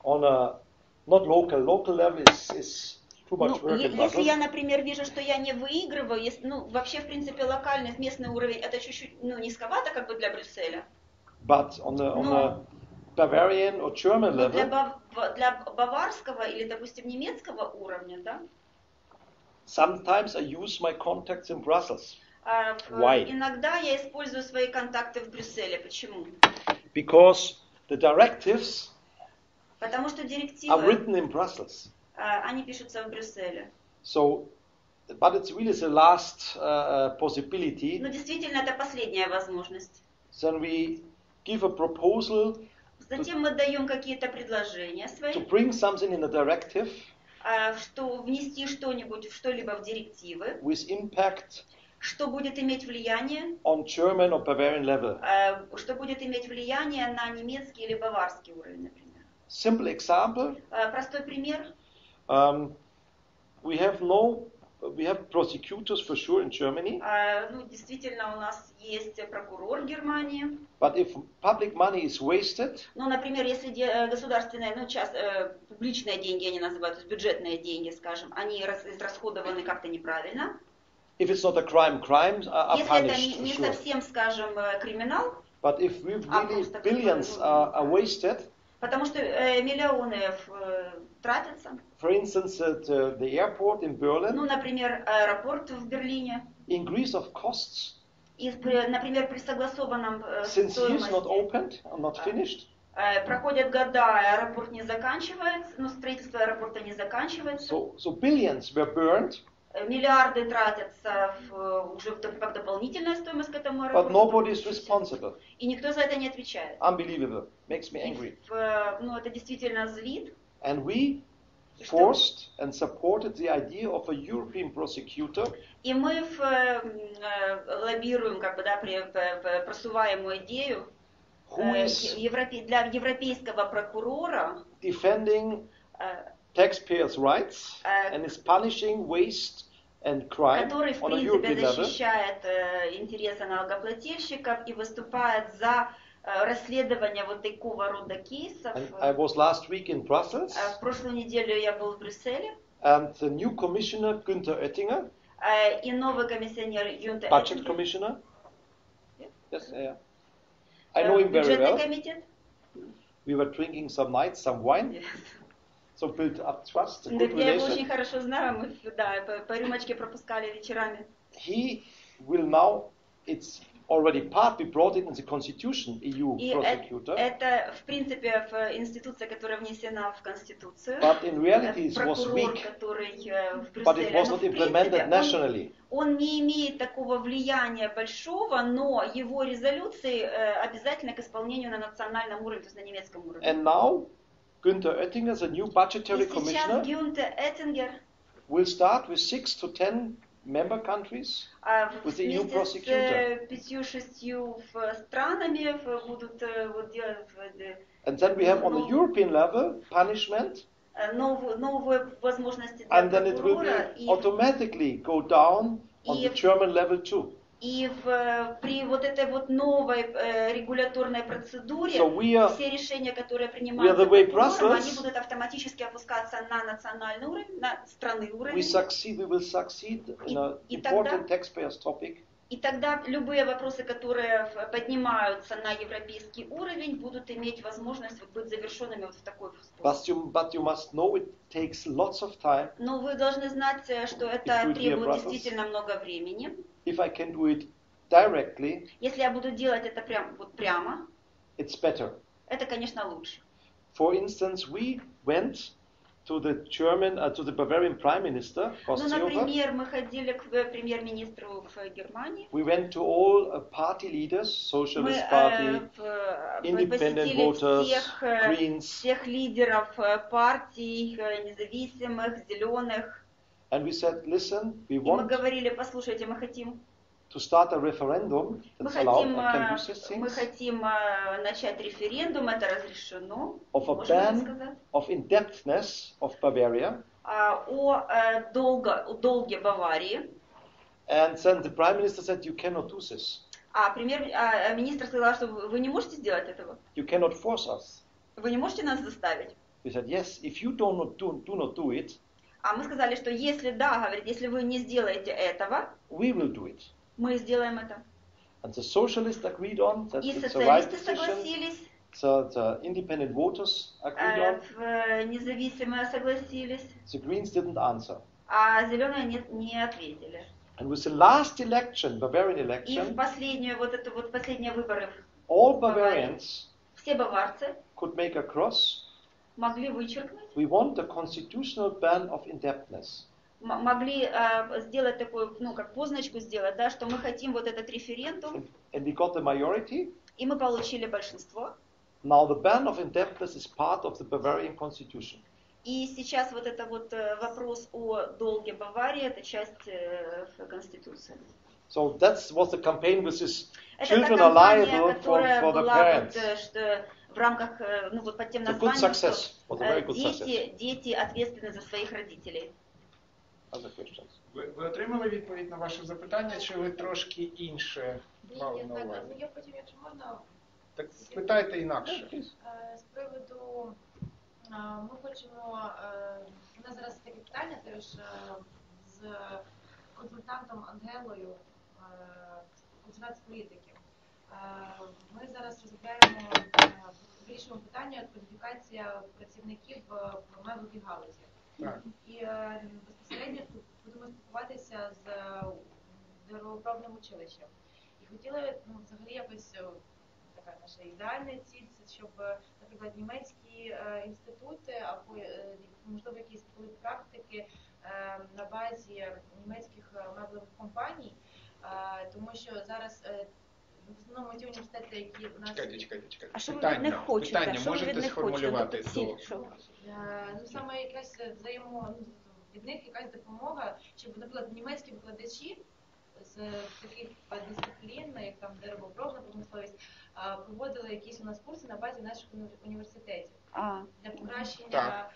on a not local level is too much work in
Если
Brussels.
я, например, вижу, что я не выигрываю, ну, вообще, в принципе, локальный, местный уровень, это чуть-чуть, ну, низковато, как бы, для Брюсселя.
But on a Bavarian or German
Но
level,
для баварского или, допустим, немецкого уровня, да,
sometimes I use my contacts in Brussels. Why?
иногда я использую свои контакты в Брюсселе. Почему?
Because the directives
Потому что
are
директивы,
written in Brussels.
они пишутся в Брюсселе.
So, but it's really the last possibility.
Но действительно, это последняя возможность.
Then we give a proposal
Затем мы даем какие-то предложения
to
свои,
bring something in a directive
что внести что-нибудь, что-либо в директивы,
with impact
что будет иметь влияние,
on German or Bavarian level.
что будет иметь влияние на немецкий или баварский уровень, например.
Simple example,
Простой пример.
we have prosecutors for sure in Germany,
Ну, действительно, у нас есть прокурор Германии.
but if public money is wasted,
Ну, например, если государственные, ну, публичные деньги, они называются, бюджетные деньги, скажем, они израсходованы как-то неправильно.
if it's not a crime, crimes are
Если это
punished for
не
sure.
совсем, скажем, криминал,
But if really
просто
billions are wasted,
потому что миллионы тратятся.
for instance, at the airport in Berlin,
Ну, например, аэропорт в Берлине.
increase of costs,
И, например, при согласованном
since years not
стоимости
opened or not finished,
проходят года, аэропорт не заканчивается, ну, строительство аэропорта не заканчивается.
so billions were burned,
Миллиарды тратятся уже как дополнительная стоимость к этому
but
аэропорту.
nobody is responsible.
И никто за это не отвечает.
Unbelievable. Makes me
И,
angry.
ну, это действительно злит.
And we
И что?
forced and supported the idea of a European prosecutor
И мы лоббируем, как бы, да, просуваем идею
who is
для европейского прокурора,
defending taxpayers' rights and is punishing waste and crime
который, в
on a
принципе,
European level.
защищает интересы налогоплательщиков и выступает за расследование вот такого рода кейсов.
And I was last week in Brussels,
В прошлую неделю я был в Брюсселе,
and the new commissioner, Günther Oettinger,
и новый комиссионер Юнте
budget commissioner, yes, yeah. I know him very
бюджетный
well.
комитет.
We were drinking some nights, some wine, so built up trust, a good
Я его очень
relation.
хорошо знаю, мы, да, по рюмочке пропускали вечерами.
He will now, it's already part. We brought it in the Constitution, EU
И
prosecutor.
это, в принципе, институция, которая внесена в Конституцию.
But in reality it was
Прокурор,
weak.
который в
But it
Брюсселе.
was
Но,
not
в
implemented
принципе,
nationally.
он не имеет такого влияния большого, но его резолюции обязательно к исполнению на национальном уровне, то есть на немецком уровне.
And now, Günther Oettinger, the new budgetary
И сейчас
commissioner,
Гюнтер Эттингер
will start with 6 to 10 member countries with the EU
вместе
prosecutor.
с 5-6 странами будут вот делать
And then we have on the European level punishment,
новые возможности для
and then it will
прокурора.
be automatically go down on the German level too.
И при вот этой вот новой регуляторной процедуре
So we are
все решения, которые
the
принимаются
way
прокурором,
Brussels-
они будут автоматически опускаться на национальный уровень, на страны
we
уровень.
will succeed in an
И
important
тогда-
taxpayers topic.
И тогда любые вопросы, которые поднимаются на европейский уровень, будут иметь возможность быть завершенными вот в такой способ.
But you must know it takes lots of time.
Но вы должны знать, что
If
это
we do
требует
Brussels-
действительно много времени.
If I can do it directly,
Если я буду делать это прямо,
it's better.
это, конечно, лучше.
For instance, we went to the to the Bavarian Prime Minister,
Ну,
Horst Seehofer.
например, мы ходили к премьер-министру в Германии.
We went to all party leaders,
Мы
Socialist Party, Independent
посетили
Voters, Greens,
всех лидеров партий, независимых, зеленых.
and we said, listen, we
И мы
want
говорили, послушайте, мы хотим
to start a referendum. That's allowed. I can do these
мы
things.
хотим начать референдум, это разрешено,
Of a
можно так
ban
сказать,
of indebtedness of Bavaria.
о долге Баварии.
And then the Prime Minister said, you cannot do this.
Министр сказал, что вы не можете сделать этого,
You cannot force us.
вы не можете нас заставить.
We said, yes, if you do not do it,
А мы сказали, что если да, говорит, если вы не сделаете этого,
we will do it.
мы сделаем это.
And the socialists agreed on that
И
it's the right
социалисты
decision.
согласились,
The independent voters agreed on.
независимые согласились,
The Greens didn't answer.
а зеленые не ответили.
And with the last election, Bavarian
И в
election,
последние выборы
all Bavarians
все баварцы
could make a cross.
могли вычеркнуть,
We want a constitutional ban of indebtedness.
могли сделать такую, как позначку сделать, да, что мы хотим вот этот референдум,
And we got the majority.
и мы получили большинство.
Now the ban of indebtedness is part of the Bavarian constitution.
И сейчас вот это вот вопрос о долге Баварии, это часть Конституции.
So that was the campaign with this
Это
children
та
are
кампания,
liable
которая
for the
была
parents.
вот, что в рамках, под тем
It's a good
названием,
success.
что
Was a very good success.
дети ответственны за своих родителей.
Other questions?
Ви отримали відповідь на ваше запитання, чи ви трошки інше мали на увазі?
Я потім, якщо можна,
Так спитайте інакше.
з приводу, ми хочемо, у нас зараз таке питання теж з консультантом Ангелою, консультант з політики. Ми зараз розробляємо, вирішуємо питання кваліфікація працівників в меблевій галузі.
Так.
І безпосередньо будемо спілкуватися з деревообробним училищем. І хотіли, взагалі, якось така наша ідеальна ціль, це щоб, наприклад, німецькі інститути або, можливо, якісь були практики на базі німецьких меблевих компаній, тому що зараз в основному ті університети, які у нас...
Чекайте.
А що ви від них хочете?
Питання
Що ви від
можете
них хочете?
сформулювати?
Тобто ціль, що?
Саме якась від них якась допомога, щоб, наприклад, німецькі викладачі з таких дисциплін, як там деревообробна промисловість, проводили якісь у нас курси на базі наших університетів для покращення,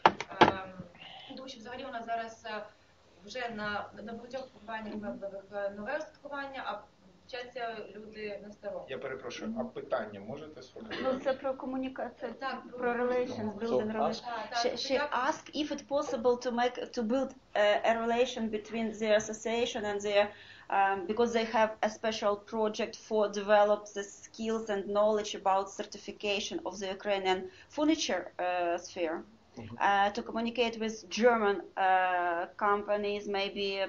тому що взагалі у нас зараз вже на багатьох компаніях меблевих нове устаткування, а вчаться люди на старому.
Я перепрошую, а питання можете сформулювати?
Це про комунікацію,
Так,
про relations, building relations. She asked if it's possible to build a relation between the association and their because they have a special project for develop the skills and knowledge about certification of the Ukrainian furniture sphere. to communicate with German companies, maybe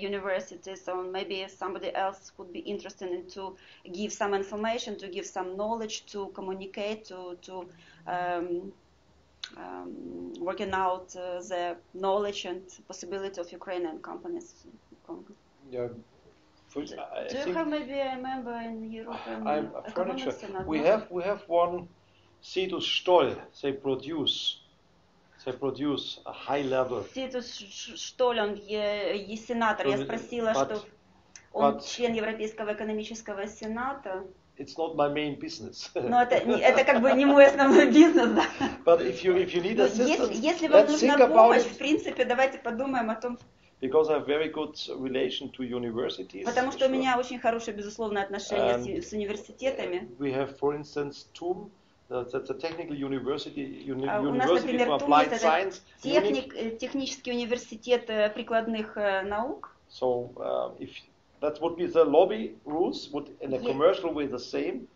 universities, or maybe somebody else would be interested in to give some information, to give some knowledge, to communicate, to working out the knowledge and possibility of Ukrainian companies.
Yeah.
Do you have maybe a member in European
I'm furniture.
Senate?
We have one Cetus Stoll. They produce a high level.
Титус Штоль, он сенатор. Я спросила, что он член Европейского экономического сената.
It's not my main business.
Но это как бы не мой основной бизнес, да.
But if you need assistance,
если вам
let's
нужна
think about
помощь,
it.
в принципе, давайте подумаем о том.
Because I have very good relation to universities.
Потому что у меня очень хорошие, безусловно, отношения с университетами.
We have, for instance, TUM, that's a technical university,
У нас,
University
например,
for
ТУМ
Applied
это
Science.
технический университет прикладных наук.
So if that would be the lobby rules, would in a commercial way the same.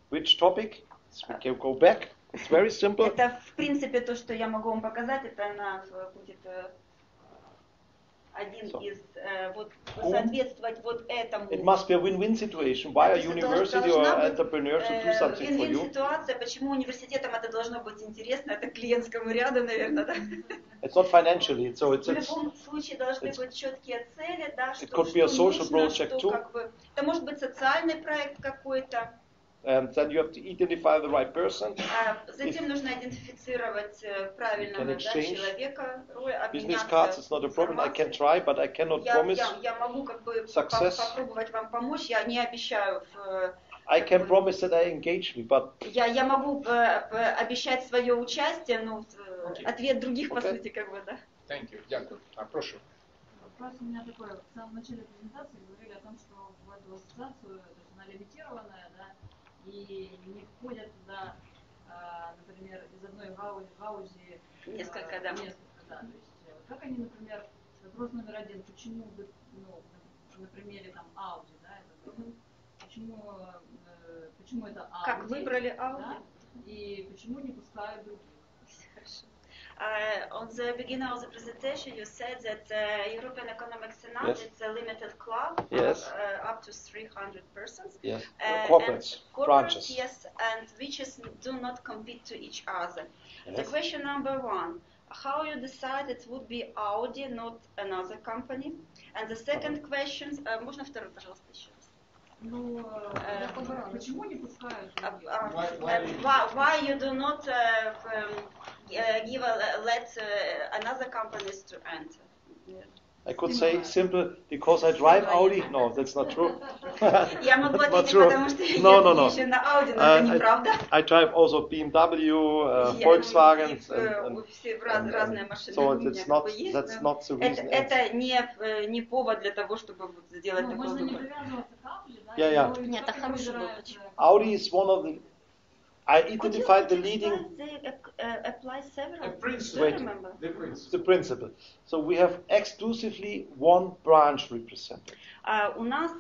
Which topic? We can go back. It's very simple.
Это, в принципе, то, что я могу вам показать, это она будет один из, вот, соответствовать вот этому.
It must be a win-win situation. Why a university or entrepreneur should do something for you?
Ситуация, почему университетам это должно быть интересно, это клиентскому ряду, наверное, да?
It's not financially, so it's
В любом случае должны быть четкие цели, да, что
could be a social
нужно,
project
что
too.
как бы, это может быть социальный проект какой-то.
And then you have to identify the right person.
Затем нужно идентифицировать правильного человека,
Business cards is not a problem. I can try, but I cannot promise
я могу как бы
success.
попробовать вам помочь, я не обещаю.
I can promise that I engage me, but
я могу обещать свое участие, но ответ других по сути как бы, да.
Thank you. Дякую. Прошу.
Вопрос у меня такой. В самом начале презентации говорили о том, что в эту ассоциацию, то есть она лимитированная, да, и не входят туда, например, из одной гаузи
несколько, да.
То есть, как они, например, вопрос номер один, почему, ну, на примере там Audi, да, почему это Audi?
Как выбрали Audi?
Да, и почему не пускают других?
Хорошо. On the beginning of the presentation, you said that European Economic Senate is a limited club of up to 300 persons.
Yes,
corporates,
branches.
Yes, and which do not compete to each other. Yes. The question number one, how you decide it would be Audi, not another company? And the second question, можно второй, пожалуйста, еще раз?
Ну, почему не пускают?
Why you do not let another companies to enter?
I could say simple, because I drive Audi. No, that's not true.
Я могу
That's not
ответить,
true.
потому что я
No.
езжу на Audi, но это неправда.
I drive also BMW, Volkswagen,
Все разные машины.
so that's not the reason.
Это не повод для того, чтобы сделать такой
Можно не
выбор.
привязываться к Audi, да?
Yeah.
Нет, это хороший выбор.
Audi is one of the. I identified the leading.
They apply several.
Wait, the principle. So we have exclusively one branch represented.
У нас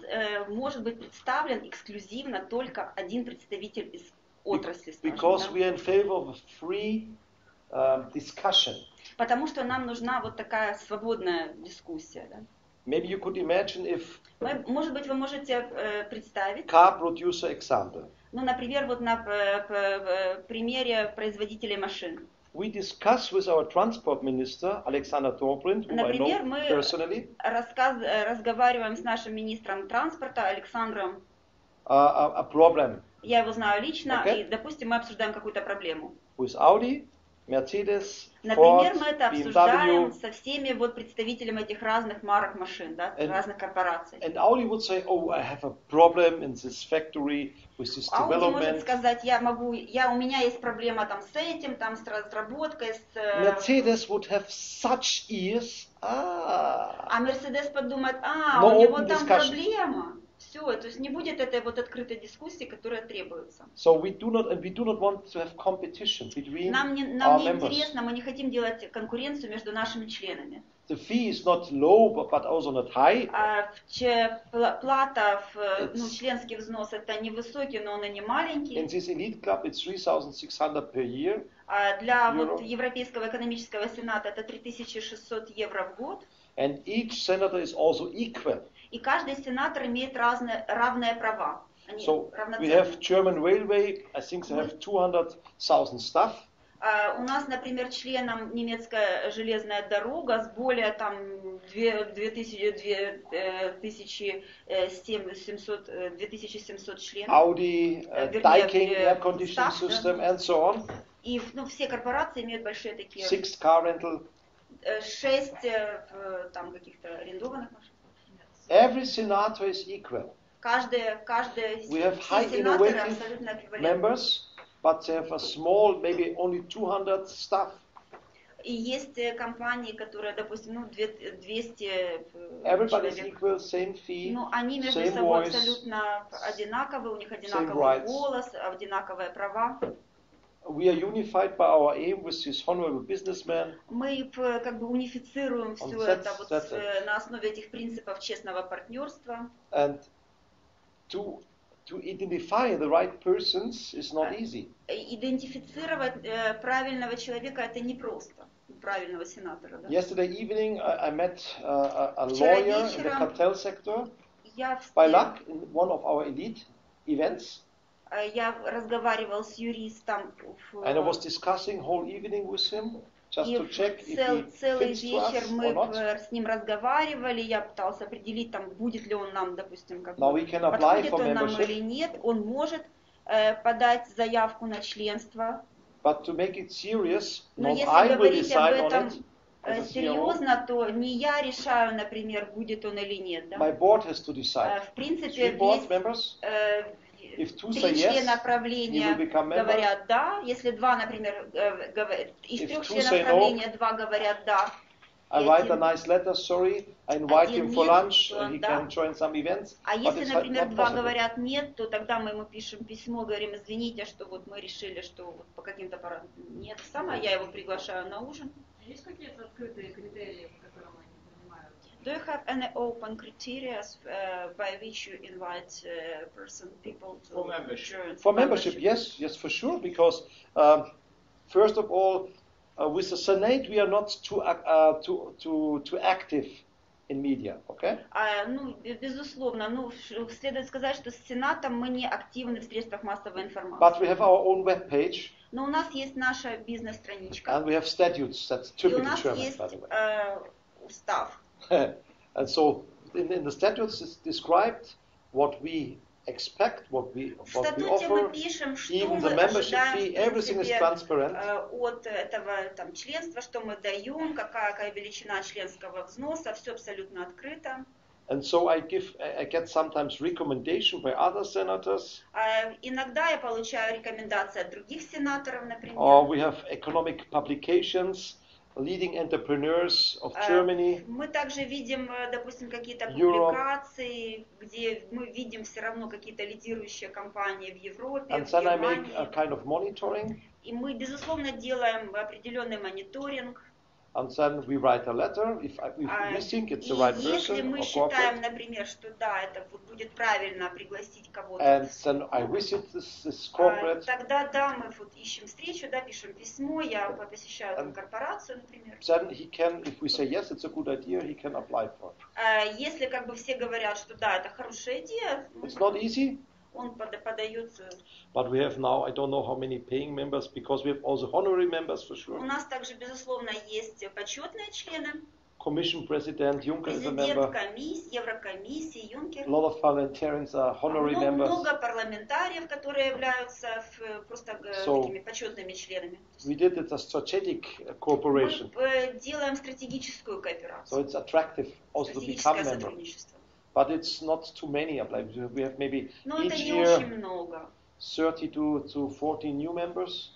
может быть представлен эксклюзивно только один представитель из отрасли.
Because we are in favor of a free discussion.
Потому что нам нужна вот такая свободная дискуссия. Да?
Maybe you could imagine if.
Может быть, вы можете представить.
Car producer example.
Ну, например, вот на примере производителей машин.
We discuss with our transport minister, Alexander Dobrindt, who
например,
I know personally.
Разговариваем с нашим министром транспорта Александром.
A problem.
Я его знаю лично, и, допустим, мы обсуждаем какую-то проблему.
With Audi, Mercedes,
Например,
Ford,
мы это обсуждаем
BMW.
со всеми вот представителями этих разных марок машин, да, разных корпораций.
And Audi would say, "Oh, I have a problem in this factory with this
Audi
development."
может сказать, у меня есть проблема там с этим, там с разработкой, с.
Mercedes would have such ears.
А Mercedes подумает,
No
у него
open
там
discussion.
проблема. Все, то есть не будет этой вот открытой дискуссии, которая требуется.
So we do not want to have competition between
Нам не
our members.
интересно, мы не хотим делать конкуренцию между нашими членами.
The fee is not low, but also not high.
Плата, членский взнос это невысокий, но он и не маленький.
In this elite club, it's 3,600 per year.
Для вот Европейского экономического сената это 3600 евро в год.
And each senator is also equal.
И каждый сенатор имеет равные права. Они
So we
равноценны.
have German railway. I think they have 200,000 staff.
У нас, например, членом немецкая железная дорога с более там 2700 членов.
Audi, Daikin air conditioning
staff,
system,
да.
and so on.
И все корпорации имеют большие такие
6 car rental.
6 там каких-то арендованных машин.
Every senator is equal.
Каждый
We have high
сенаторы
innovative
абсолютно эквивалентны.
members, but they have a small, maybe only 200 staff.
И есть компании, которые, допустим, 200
Everybody is
человек.
equal, same fee,
Ну, они между
same
собой
voice.
абсолютно одинаковые, у них
rights.
одинаковый голос, одинаковые права.
We are unified by our aim with this honorable businessman.
Мы как бы унифицируем все это вот
that's it.
на основе этих принципов честного партнерства.
And to identify the right persons is not easy.
Идентифицировать правильного человека это непросто, правильного сенатора. Да?
Yesterday evening, I met a
Вчера
lawyer in the
вечером
cartel sector.
Я
By luck, in one of our elite events,
разговаривал с юристом
and I was discussing whole evening with him, just
и
to check if he
целый
fits to
вечер
us
мы
or not.
с ним разговаривали, я пытался определить, там, будет ли он нам, допустим, как
Now we can apply
подходит
for
он нам
membership.
или нет, он может подать заявку на членство,
But to make it serious,
но
not
если
I will
говорить об
decide on
этом
it. As a CEO,
серьезно, то не я решаю, например, будет он или нет. Да?
my board has to decide.
В принципе,
3 board
есть
members. If 2 say
3
yes,
члена
he
правления
will become member.
говорят «да», если 2, например, из
If
3
two
членов
say no,
правления 2 говорят «да»,
I
и
write a
один-
nice letter, sorry, I invite
Один
him for
нет,
lunch,
то
he
да.
can join some events.
А
but
если,
it's
например,
not
2
possible.
говорят «нет», то тогда мы ему пишем письмо, говорим «извините, что вот мы решили, что вот по каким-то параметрам нет». Самое я его приглашаю на ужин.
Есть какие-то открытые критерии, по которым они принимают?
Do you have any open criteria by which you invite people to
For membership.
join?
For membership, yes, for sure, because first of all, with the Senate, we are not too active in media, okay?
Безусловно, следует сказать, что с Сенатом мы не активны в средствах массовой информации.
But we have our own web page,
Но у нас есть наша бизнес-страничка,
and we have statutes. That's
и у
typically
нас
German,
есть
by the way.
устав.
And so, in the statutes, it's described what we expect, what we
В статуте
offer,
мы пишем, что
even
мы
the membership
ожидаем
fee,
в
everything is
принципе,
transparent.
от этого там, членства, что мы даем, какая величина членского взноса, все абсолютно открыто.
And so I get sometimes recommendation by other senators.
Иногда я получаю рекомендации от других сенаторов, например.
Or we have economic publications, leading entrepreneurs of Germany.
Мы также видим, допустим, какие-то
Europe.
публикации, где мы видим все равно какие-то лидирующие компании в Европе,
And
в
then I make
Германии.
a kind of monitoring.
И мы, безусловно, делаем определенный мониторинг.
And then we write a letter if we think it's the right
И если
person
мы
or
считаем,
corporate.
например, что да, это вот будет правильно пригласить кого-то,
And then I visit this corporate.
тогда да, мы вот ищем встречу, да, пишем письмо, я посещаю там корпорацию, например.
Then he can, if we say yes, it's a good idea, he can apply for it.
Если как бы все говорят, что да, это хорошая идея,
It's not easy,
он подается.
but we have now, I don't know how many paying members, because we have also honorary members for
У
sure.
нас также, безусловно, есть почетные члены,
Commission President Juncker is a
президент
member.
комиссии, Еврокомиссии, Юнкер.
A lot of parliamentarians are honorary members.
Много парламентариев, которые являются просто
So,
такими почетными членами.
We did it as strategic cooperation,
Мы делаем стратегическую
so
кооперацию,
it's attractive also to become
стратегическое
member.
сотрудничество.
But it's not too many. We have maybe
Но это
each
не
year
очень много.
30 to 40 new members.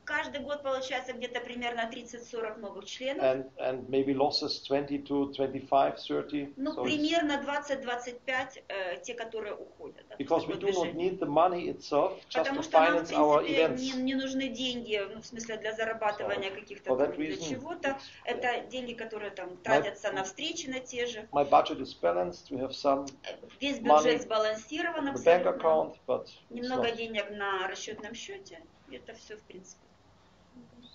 Каждый год получается где-то примерно 30-40 новых членов.
And maybe losses 20 to 25, 30.
Ну,
So
примерно 20-25 те, которые уходят. Да,
because we do not need the money itself just
Потому
to
что нам, в
finance our
принципе,
events.
не нужны деньги, ну, в смысле, для зарабатывания каких-то там, для чего-то. Это деньги, которые там тратятся на встречи, на те же.
My budget is balanced. We have some
Весь
money
бюджет сбалансирован
in the bank
абсолютно.
account, but it's
Немного
not.
денег на расчетном счете. Это все, в принципе.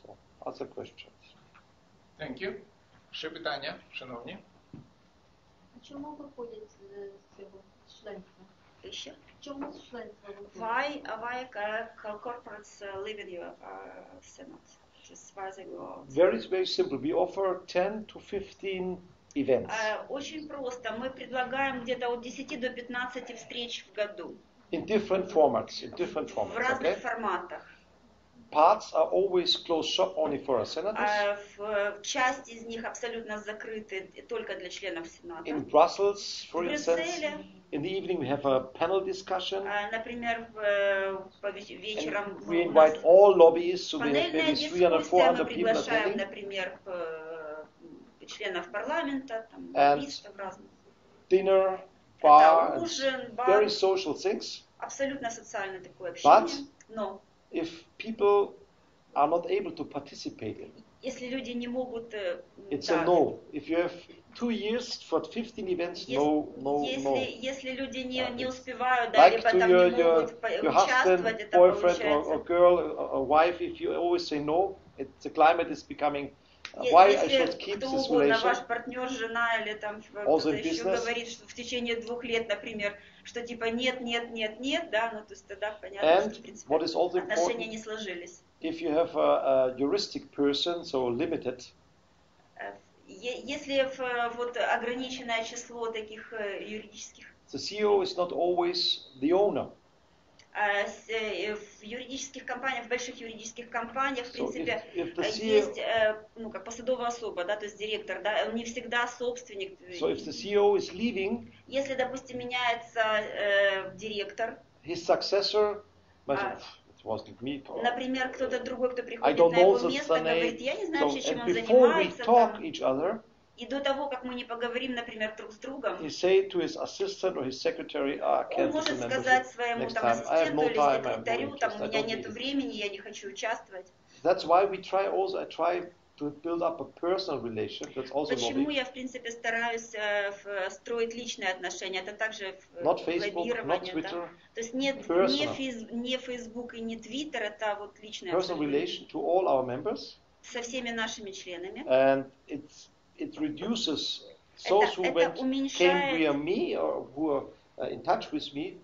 So, other questions?
Thank you. Ще питання, шановні?
А чому виходять з цього членства?
Еще.
Чому з членства виходять?
Why corporates live in your Senate? Just why they go out?
Very simple. We offer 10 to 15 events
Очень просто. Мы предлагаем где-то от 10 до 15 встреч в году.
in different formats.
В разных форматах.
Parts are always closed shop only for our senators.
Часть из них абсолютно закрыты только для членов Сената.
In Brussels, for
В
instance,
Брюсселе,
in the evening we have a panel discussion.
например, вечером
We
у нас
invite all lobbyists, so we have
панельная
maybe 300,
дискуссия,
400
мы
people
приглашаем,
attending.
например, членов парламента, там,
And
лоббистов разных.
Dinner,
Это
bar,
ужин, бар,
very social things.
абсолютно социальное такое общение. Но
If people are not able to participate in it,
если люди не могут...
it's
да,
a no. If you have 2 years for 15 events, no.
Если люди не успевают, да,
Like
либо
to
там
your,
не могут
your
участвовать,
husband,
это
boyfriend,
получается...
or girl, or wife, if you always say no, the climate is becoming, why I
Если
should keep
кто
this
угодно,
relation.
ваш партнер, жена или там
Also
кто-то
in
еще
business.
говорит, что в течение 2 лет, например, что типа нет, да, ну то есть тогда понятно,
And
что в принципе
what is also
отношения
important,
не сложились.
if you have a heuristic person, so limited,
Если вот ограниченное число таких юридических,
the CEO is not always the owner.
в юридических компаниях, в больших юридических компаниях, в
So
принципе,
if the CEO,
есть, ну, как посадовая особа, да, то есть директор, да, он не всегда собственник.
so if the CEO is leaving,
Если, допустим, меняется директор,
his successor, it wasn't me.
например, кто-то другой, кто
I
приходит
don't
на
know
его
the
место, говорит,
name.
я не знаю
So,
вообще, чем
and
он
before we
занимается,
talk
там,
each other,
и до того, как мы не поговорим, например, друг с другом,
he say to his assistant or his secretary, I
он
can't
может
do
сказать
membership
своему
next
там
time. I have
ассистенту
no
или
time. I have no
секретарю, там,
interest.
у
I
меня
don't
нет
need it.
времени, я не хочу участвовать.
That's why we try also. I try to build up a personal relation. That's also
Почему
lobbying.
я, в принципе, стараюсь строить личные отношения? Это также
Not Facebook, not
лоббирование, да?
Twitter.
То есть не Facebook и не Twitter, это вот личные
Personal
отношения
relation to all our members,
со всеми нашими членами.
and it reduces those who
Это
came
уменьшает
via me or who are in touch with me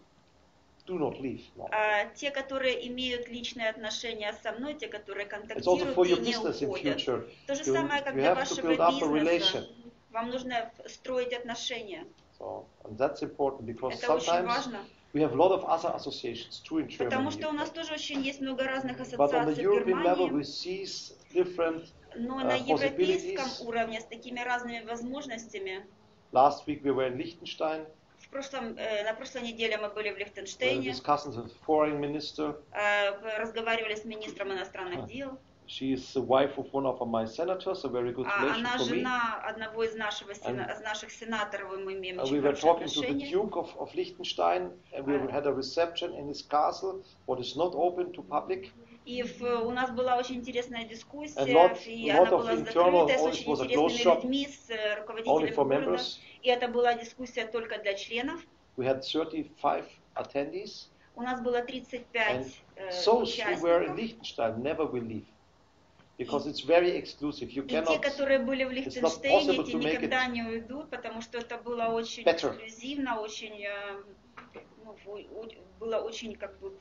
do not leave. No.
те, которые имеют личные отношения со мной, те, которые
It's also
контактируют
for
и
your
не
business in
уходят.
future.
То же
You,
самое, как
you
для
have to
вашего
build up a
бизнеса.
relation.
Вам нужно строить отношения.
So, and that's important because
Это очень
sometimes
важно.
we have a lot of other associations too in
Потому
Germany.
что у нас тоже очень есть много разных
But on the
ассоциаций в
European level,
Германии.
we see different
Но на европейском
possibilities.
уровне с такими разными возможностями.
Last week we were in Liechtenstein.
На прошлой неделе мы были в
We were
Лихтенштейне,
discussing with the foreign minister.
разговаривали с министром иностранных дел.
She is the wife of one of my senators, a very good relation
Она
for me.
жена одного из наших сенаторов, и мы имеем
We
очень
were
хорошие
talking to the
отношения.
Duke of Liechtenstein, and we had a reception in his castle, what is not open to public.
И у нас была очень интересная дискуссия, и
lot
она
of
была
internal,
закрытая, с
it
очень
was a
интересными
closed shop,
людьми, с
only
руководителями
for
города.
members.
И это была дискуссия только для членов.
We had 35 attendees,
У нас было 35
and those who were in
участников.
Liechtenstein never will leave, because it's very exclusive. You
И те,
cannot.
которые были в
not
Лихтенштейне,
possible
те
to make
никогда
it
не уйдут, потому что это было очень
better.
эксклюзивно, очень, было очень как бы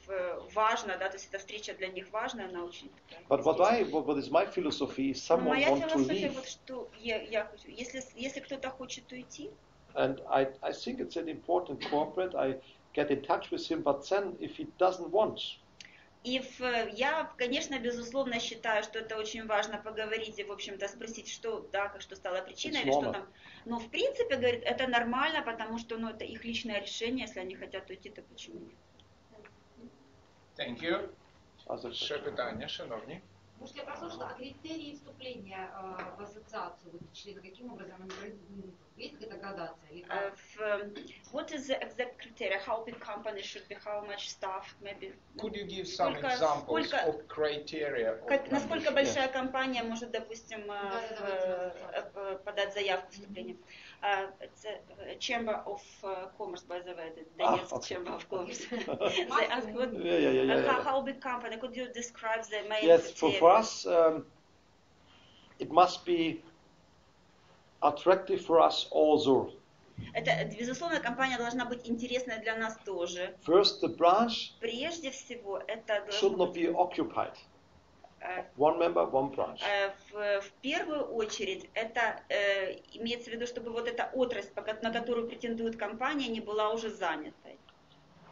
важно, да, то есть эта встреча для них важна, она очень такая
But
интересная.
what is my philosophy? If
Но
someone
моя
wants to
философия
leave,
вот что я хочу, если кто-то хочет уйти,
and I think it's an important corporate, I get in touch with him, but then if he doesn't want,
я, конечно, безусловно считаю, что это очень важно поговорить и, в общем-то, спросить, что стало причиной, или что там. Но, в принципе, говорит, это нормально, потому что, это их личное решение, если они хотят уйти, то почему нет?
Thank you.
other
Ще
questions?
питання, шановні.
Может, я прослушала, а критерии вступления в ассоциацию, вот члены, каким образом они есть какая-то градация? Или как?
What is the exact criteria? How big company should be? How much staff? Maybe.
Could you give some
Сколько-
examples
сколько-
of criteria? of
Насколько
membership?
большая компания может, допустим, подать заявку вступления? It's a Chamber of Commerce, by the way, the Donetsk
okay.
Chamber of Commerce. They ask what,
Yeah.
how big company? Could you describe the main
Yes,
criteria?
for us, it must be attractive for us also.
Это, безусловно, компания должна быть интересной для нас тоже.
First, the branch
Прежде всего, это
should
должно
not
быть
be occupied.
э,
One member, one branch.
в первую очередь это имеется в виду, чтобы вот эта отрасль, на которую претендует компания, не была уже занятой.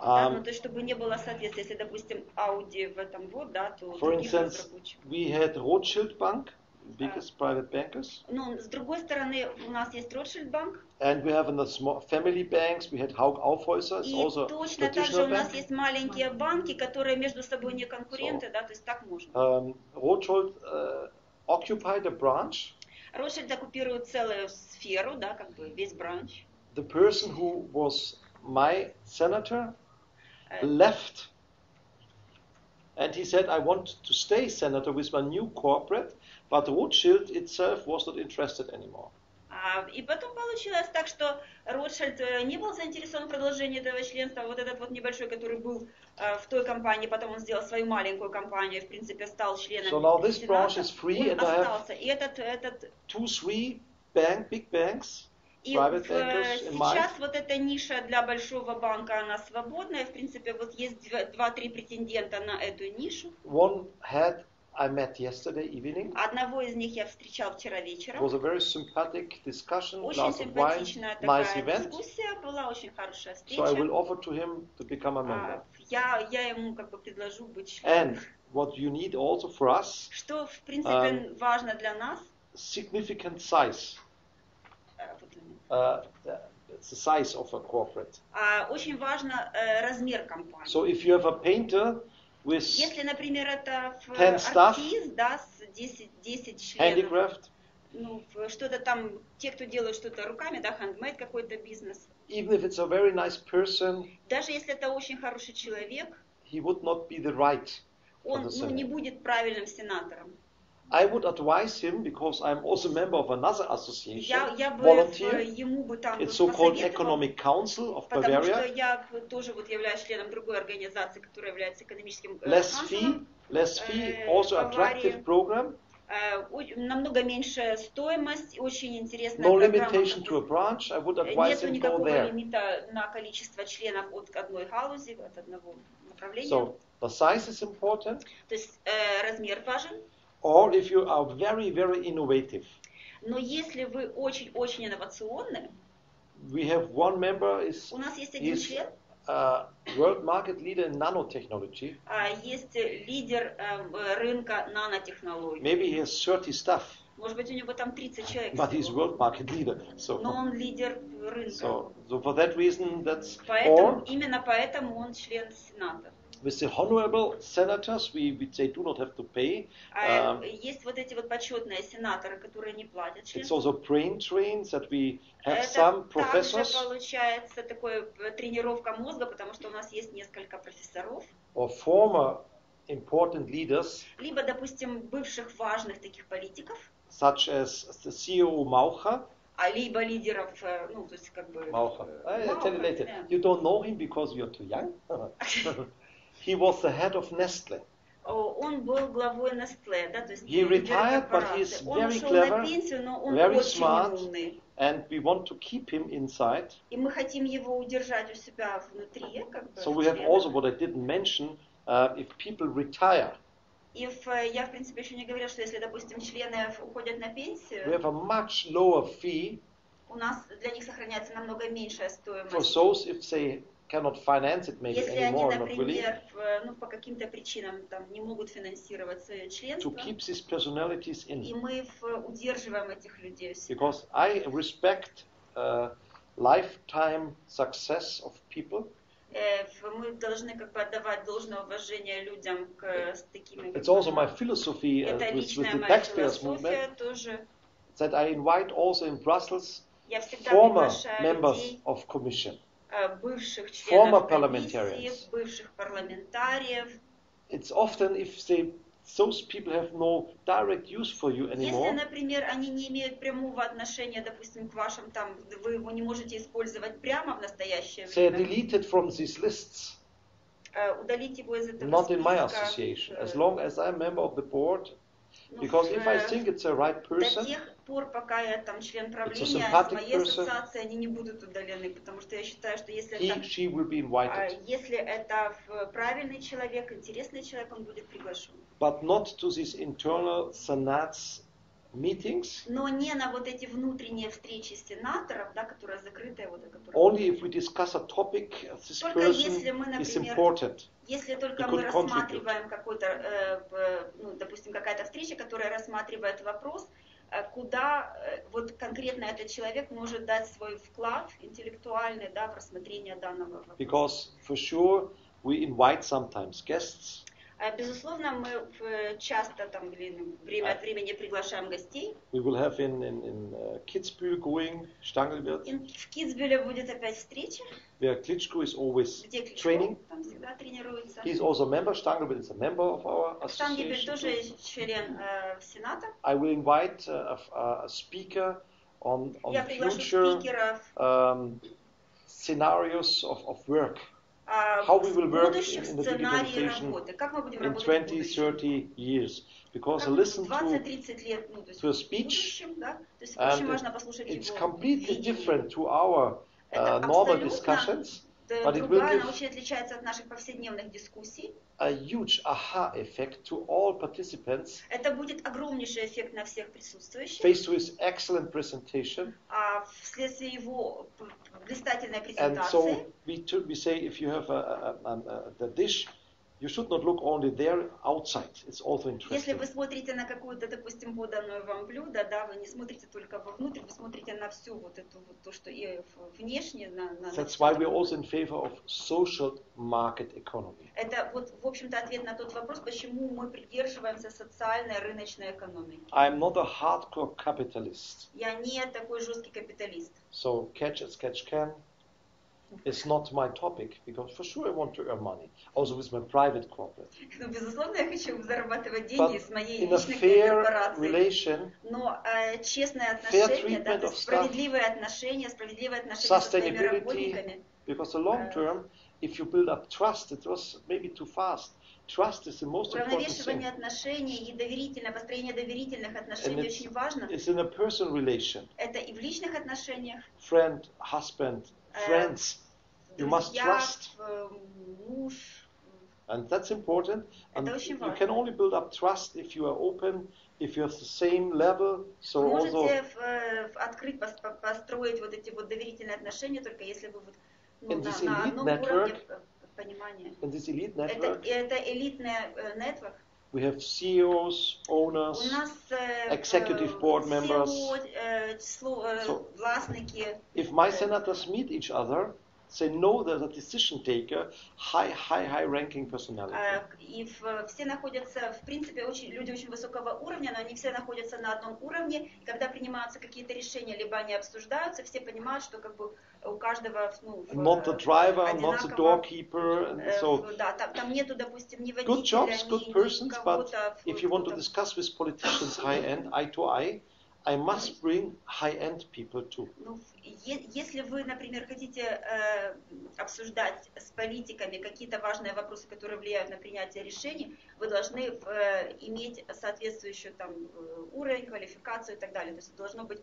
Да, ну, то есть, чтобы не было соответствия, если, допустим, Audi в этом вот, да, то
For
других
instance,
разработчиков.
we had Rothschild Bank, biggest private bankers,
Ну, с другой стороны, у нас есть Rothschild Bank,
and we have in the small family banks, we had Haug Aufhäuser, it's
и
also
точно так же
traditional
у нас
bank.
есть маленькие банки, которые между собой не конкуренты, да, то есть так можно.
Rothschild occupied a branch.
Rothschild оккупирует целую сферу, да, как бы весь бранч.
The person who was my senator left, and he said, I want to stay senator with my new corporate, but Rothschild itself was not interested anymore.
И потом получилось так, что Ротшильд не был заинтересован в продолжении этого членства. Вот этот вот небольшой, который был в той компании, потом он сделал свою маленькую компанию, в принципе, стал членом
So now this
Сената.
branch is free,
Он
and I have
остался. И этот
2-3 big banks,
и
private bankers in mind.
сейчас вот эта ниша для большого банка, она свободная. В принципе, вот есть 2-3 претендента на эту нишу.
One had I met yesterday evening.
Одного из них я встречал вчера
It
вечером.
was a very sympathetic discussion,
Очень
glass of wine,
симпатичная
nice
такая
event.
дискуссия была, очень хорошая
So I
встреча.
will offer to him to become a member.
Я ему как бы предложу быть членом.
And what you need also for us,
Что, в принципе, важно для нас,
significant size.
вот именно.
It's the size of a corporate.
Очень важно размер компании.
So if you have a painter with
Если, например, это
10 staff,
артист, да, с 10 членов,
handicraft,
ну, что-то там, те, кто делают что-то руками, да, handmade какой-то бизнес,
even if it's a very nice person,
даже если это очень хороший человек,
he would not be the right for
он
the
не
Senate.
будет правильным сенатором.
I would advise him, because I'm also a member of another association,
Я бы
volunteer.
ему бы там
It's so-called
посоветовала,
Economic Council of
потому что
Bavaria.
я тоже вот являюсь членом другой организации, которая является экономическим
Less
канцлером.
fee, also attractive program.
Намного меньше стоимость, очень интересная
No
программа.
limitation to a branch. I would advise
Нету
him go
никакого
there.
лимита на количество членов от одной галузи, от одного направления.
So the size is important.
То есть размер важен.
Or if you are very, very innovative.
Но если вы очень-очень инновационны,
We have one member
у нас есть один
is
член,
world market leader in nanotechnology.
есть лидер рынка нанотехнологий.
Maybe he has 30 staff,
Может быть, у него там 30 человек
but he's
всего,
world market leader.
но он лидер рынка.
So for that reason, that's
Поэтому,
or
именно поэтому он член Сената.
with the honorable senators, they do not have to pay.
Есть вот эти вот почетные сенаторы, которые не платят
It's
членство.
also brain trains that we have
Это
some
также
professors
получается такая тренировка мозга, потому что у нас есть несколько профессоров,
or former important leaders,
либо, допустим, бывших важных таких политиков,
such as the CEO Maucha.
либо лидеров, ну, то есть как бы...
Maucha. I'll tell you later.
yeah.
You don't know him because you're too young. He was the head of Nestle.
Он был главой Nestle, да, то есть
He
лидер
retired, but
корпорации.
he's
Он
very
ушел
clever,
на пенсию, но он
very
очень
smart.
умный.
And we want to keep him inside.
И мы хотим его удержать у себя внутри, как бы.
So we have
члена.
also what I didn't mention, if people retire,
И я, в принципе, еще не говорила, что если, допустим, члены уходят на
we
пенсию,
have a much lower fee
у нас для них сохраняется намного меньшая
for
стоимость.
those if they cannot finance it maybe
Если они,
anymore, not really,
например, ну, по каким-то причинам там, не могут финансировать свое
to
членство,
keep these personalities
и
in.
мы удерживаем этих людей у себя.
Because I respect lifetime success of people.
мы должны как бы отдавать должное уважение людям с такими.
It's also my philosophy
Это
with
личная
the
моя
taxpayers movement
философия тоже.
that I invite also in Brussels
Я всегда
former
приглашаю
members
людей,
of Commission,
бывших
former
членов комиссии,
parliamentarians.
бывших парламентариев.
It's often if those people have no direct use for you
Если,
anymore,
например, они не имеют прямого отношения, допустим, к вашим там, вы его не можете использовать прямо в настоящее
they're
время,
deleted from these lists.
удалить его из этого
Not in my
списка.
association, as long as I'm a member of the board, because if I think it's the right
До
person,
тех пор, пока я там член правления, с
sympathetic
моей
person.
ассоциации они не будут удалены, потому что я считаю, что если
she will be invited,
если это правильный человек, интересный человек, он будет приглашен.
but not to these internal Senate's meetings.
Но не на вот эти внутренние встречи сенаторов, да, которые закрытые, вот, которые...
Only if we discuss a topic, this
Только
person
если мы,
is
например,
important.
Если только
He
мы
could
рассматриваем какой-то, ну, допустим, какая-то встреча, которая рассматривает вопрос, куда вот конкретно этот человек может дать свой вклад интеллектуальный, да, в рассмотрение данного вопроса.
Because for sure we invite sometimes guests.
Безусловно, мы часто там время от времени приглашаем гостей.
We will have in Kitzbühel going, Stangelwirt,
В Китсбюле будет опять встреча,
where Klitschko is always
где Кличко
training.
там всегда тренируется.
He's also a member. Stangelwirt is a member of our
Штангебель
association.
тоже член Сената.
I will invite a speaker on
Я приглашу
future
спикеров
scenarios of work. How we will work
будущих
in the
сценарий
digitalization
работы. Как мы будем
in
работать в
20,
будущем.
30 years. Because
Как
listen to
20-30 лет, ну, то есть
to a
в
speech,
будущем, да? То есть очень
and
важно послушать
it's
его
completely
видение.
different to our
Это
normal
абсолютно
discussions, but it will
другая, она
give
очень отличается от наших повседневных дискуссий.
a huge aha effect to all participants,
Это будет огромнейший эффект на всех присутствующих.
faced with excellent presentation.
А вследствие его блистательной
And
презентации.
so we say if you have the dish, you should not look only there outside. It's also
Если
interesting.
вы смотрите на какую-то, допустим, поданную вам блюдо, да, вы не смотрите только вовнутрь, вы смотрите на всю вот эту вот то, что и внешне, на
That's
всё
why
это.
we're also in favor of social market economy.
Это вот, в общем-то, ответ на тот вопрос, почему мы придерживаемся социальной рыночной экономики.
I'm not a hardcore capitalist.
Я не такой жесткий капиталист.
So catch as catch can is not my topic, because for sure I want to earn money, also with my private corporate.
Ну, безусловно, я хочу зарабатывать деньги
But
с моей
in a
личной
fair
корпорации.
relation,
Но честное
fair
отношение, да,
treatment
то
of
есть
staff,
справедливые отношения со своими работниками.
sustainability, because the long term, if you build up trust, it was maybe too fast. Trust is the most important thing.
Уравновешивание отношений и построение доверительных отношений
And
очень важно.
it's in a personal relation.
Это и в личных отношениях,
Friend, husband, friends. You must
друзья,
trust.
Муж.
And that's important. And
Это очень
you
важно.
can only build up trust if you are open, if you have the same level. So
Вы
also
можете открыть, построить вот эти вот доверительные отношения, только если вы вот, ну,
in this
на
elite
одном
network,
уровне понимания.
in this elite network,
Это элитный нетворк.
we have CEOs,
У
owners,
нас
executive board members.
CEO, властники.
If my senators meet each other, they know that the decision taker, high ranking personality.
И все находятся, в принципе, люди очень высокого уровня, но они все находятся на одном уровне. И когда принимаются какие-то решения, либо они обсуждаются, все понимают, что как бы у каждого, ну,
Not the driver, not the
одинаково,
doorkeeper, and so
да, там нету, допустим, ни
good
водителя,
jobs, good
ни
persons, but
кого-то.
if you want to discuss with politicians high end, eye to eye, I must bring high-end people too.
Ну, если вы, например, хотите обсуждать с политиками какие-то важные вопросы, которые влияют на принятие решений, вы должны иметь соответствующий там уровень, квалификацию и так далее. То есть должно быть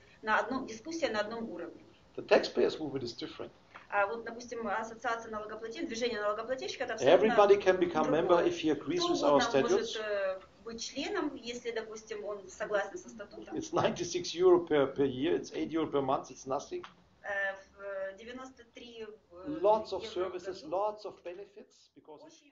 дискуссия на одном уровне.
The taxpayers movement is different.
А вот, допустим, ассоциация налогоплательщиков, движение налогоплательщиков, это абсолютно
Everybody can become
другое.
member if he agrees
Кто
with our
угодно может
statutes.
быть членом, если, допустим, он согласен со статутом.
It's 96 euro per year, it's 8 euro per month, it's nothing.
93
Lots of
евро в
services,
году.
lots of benefits, because
Очень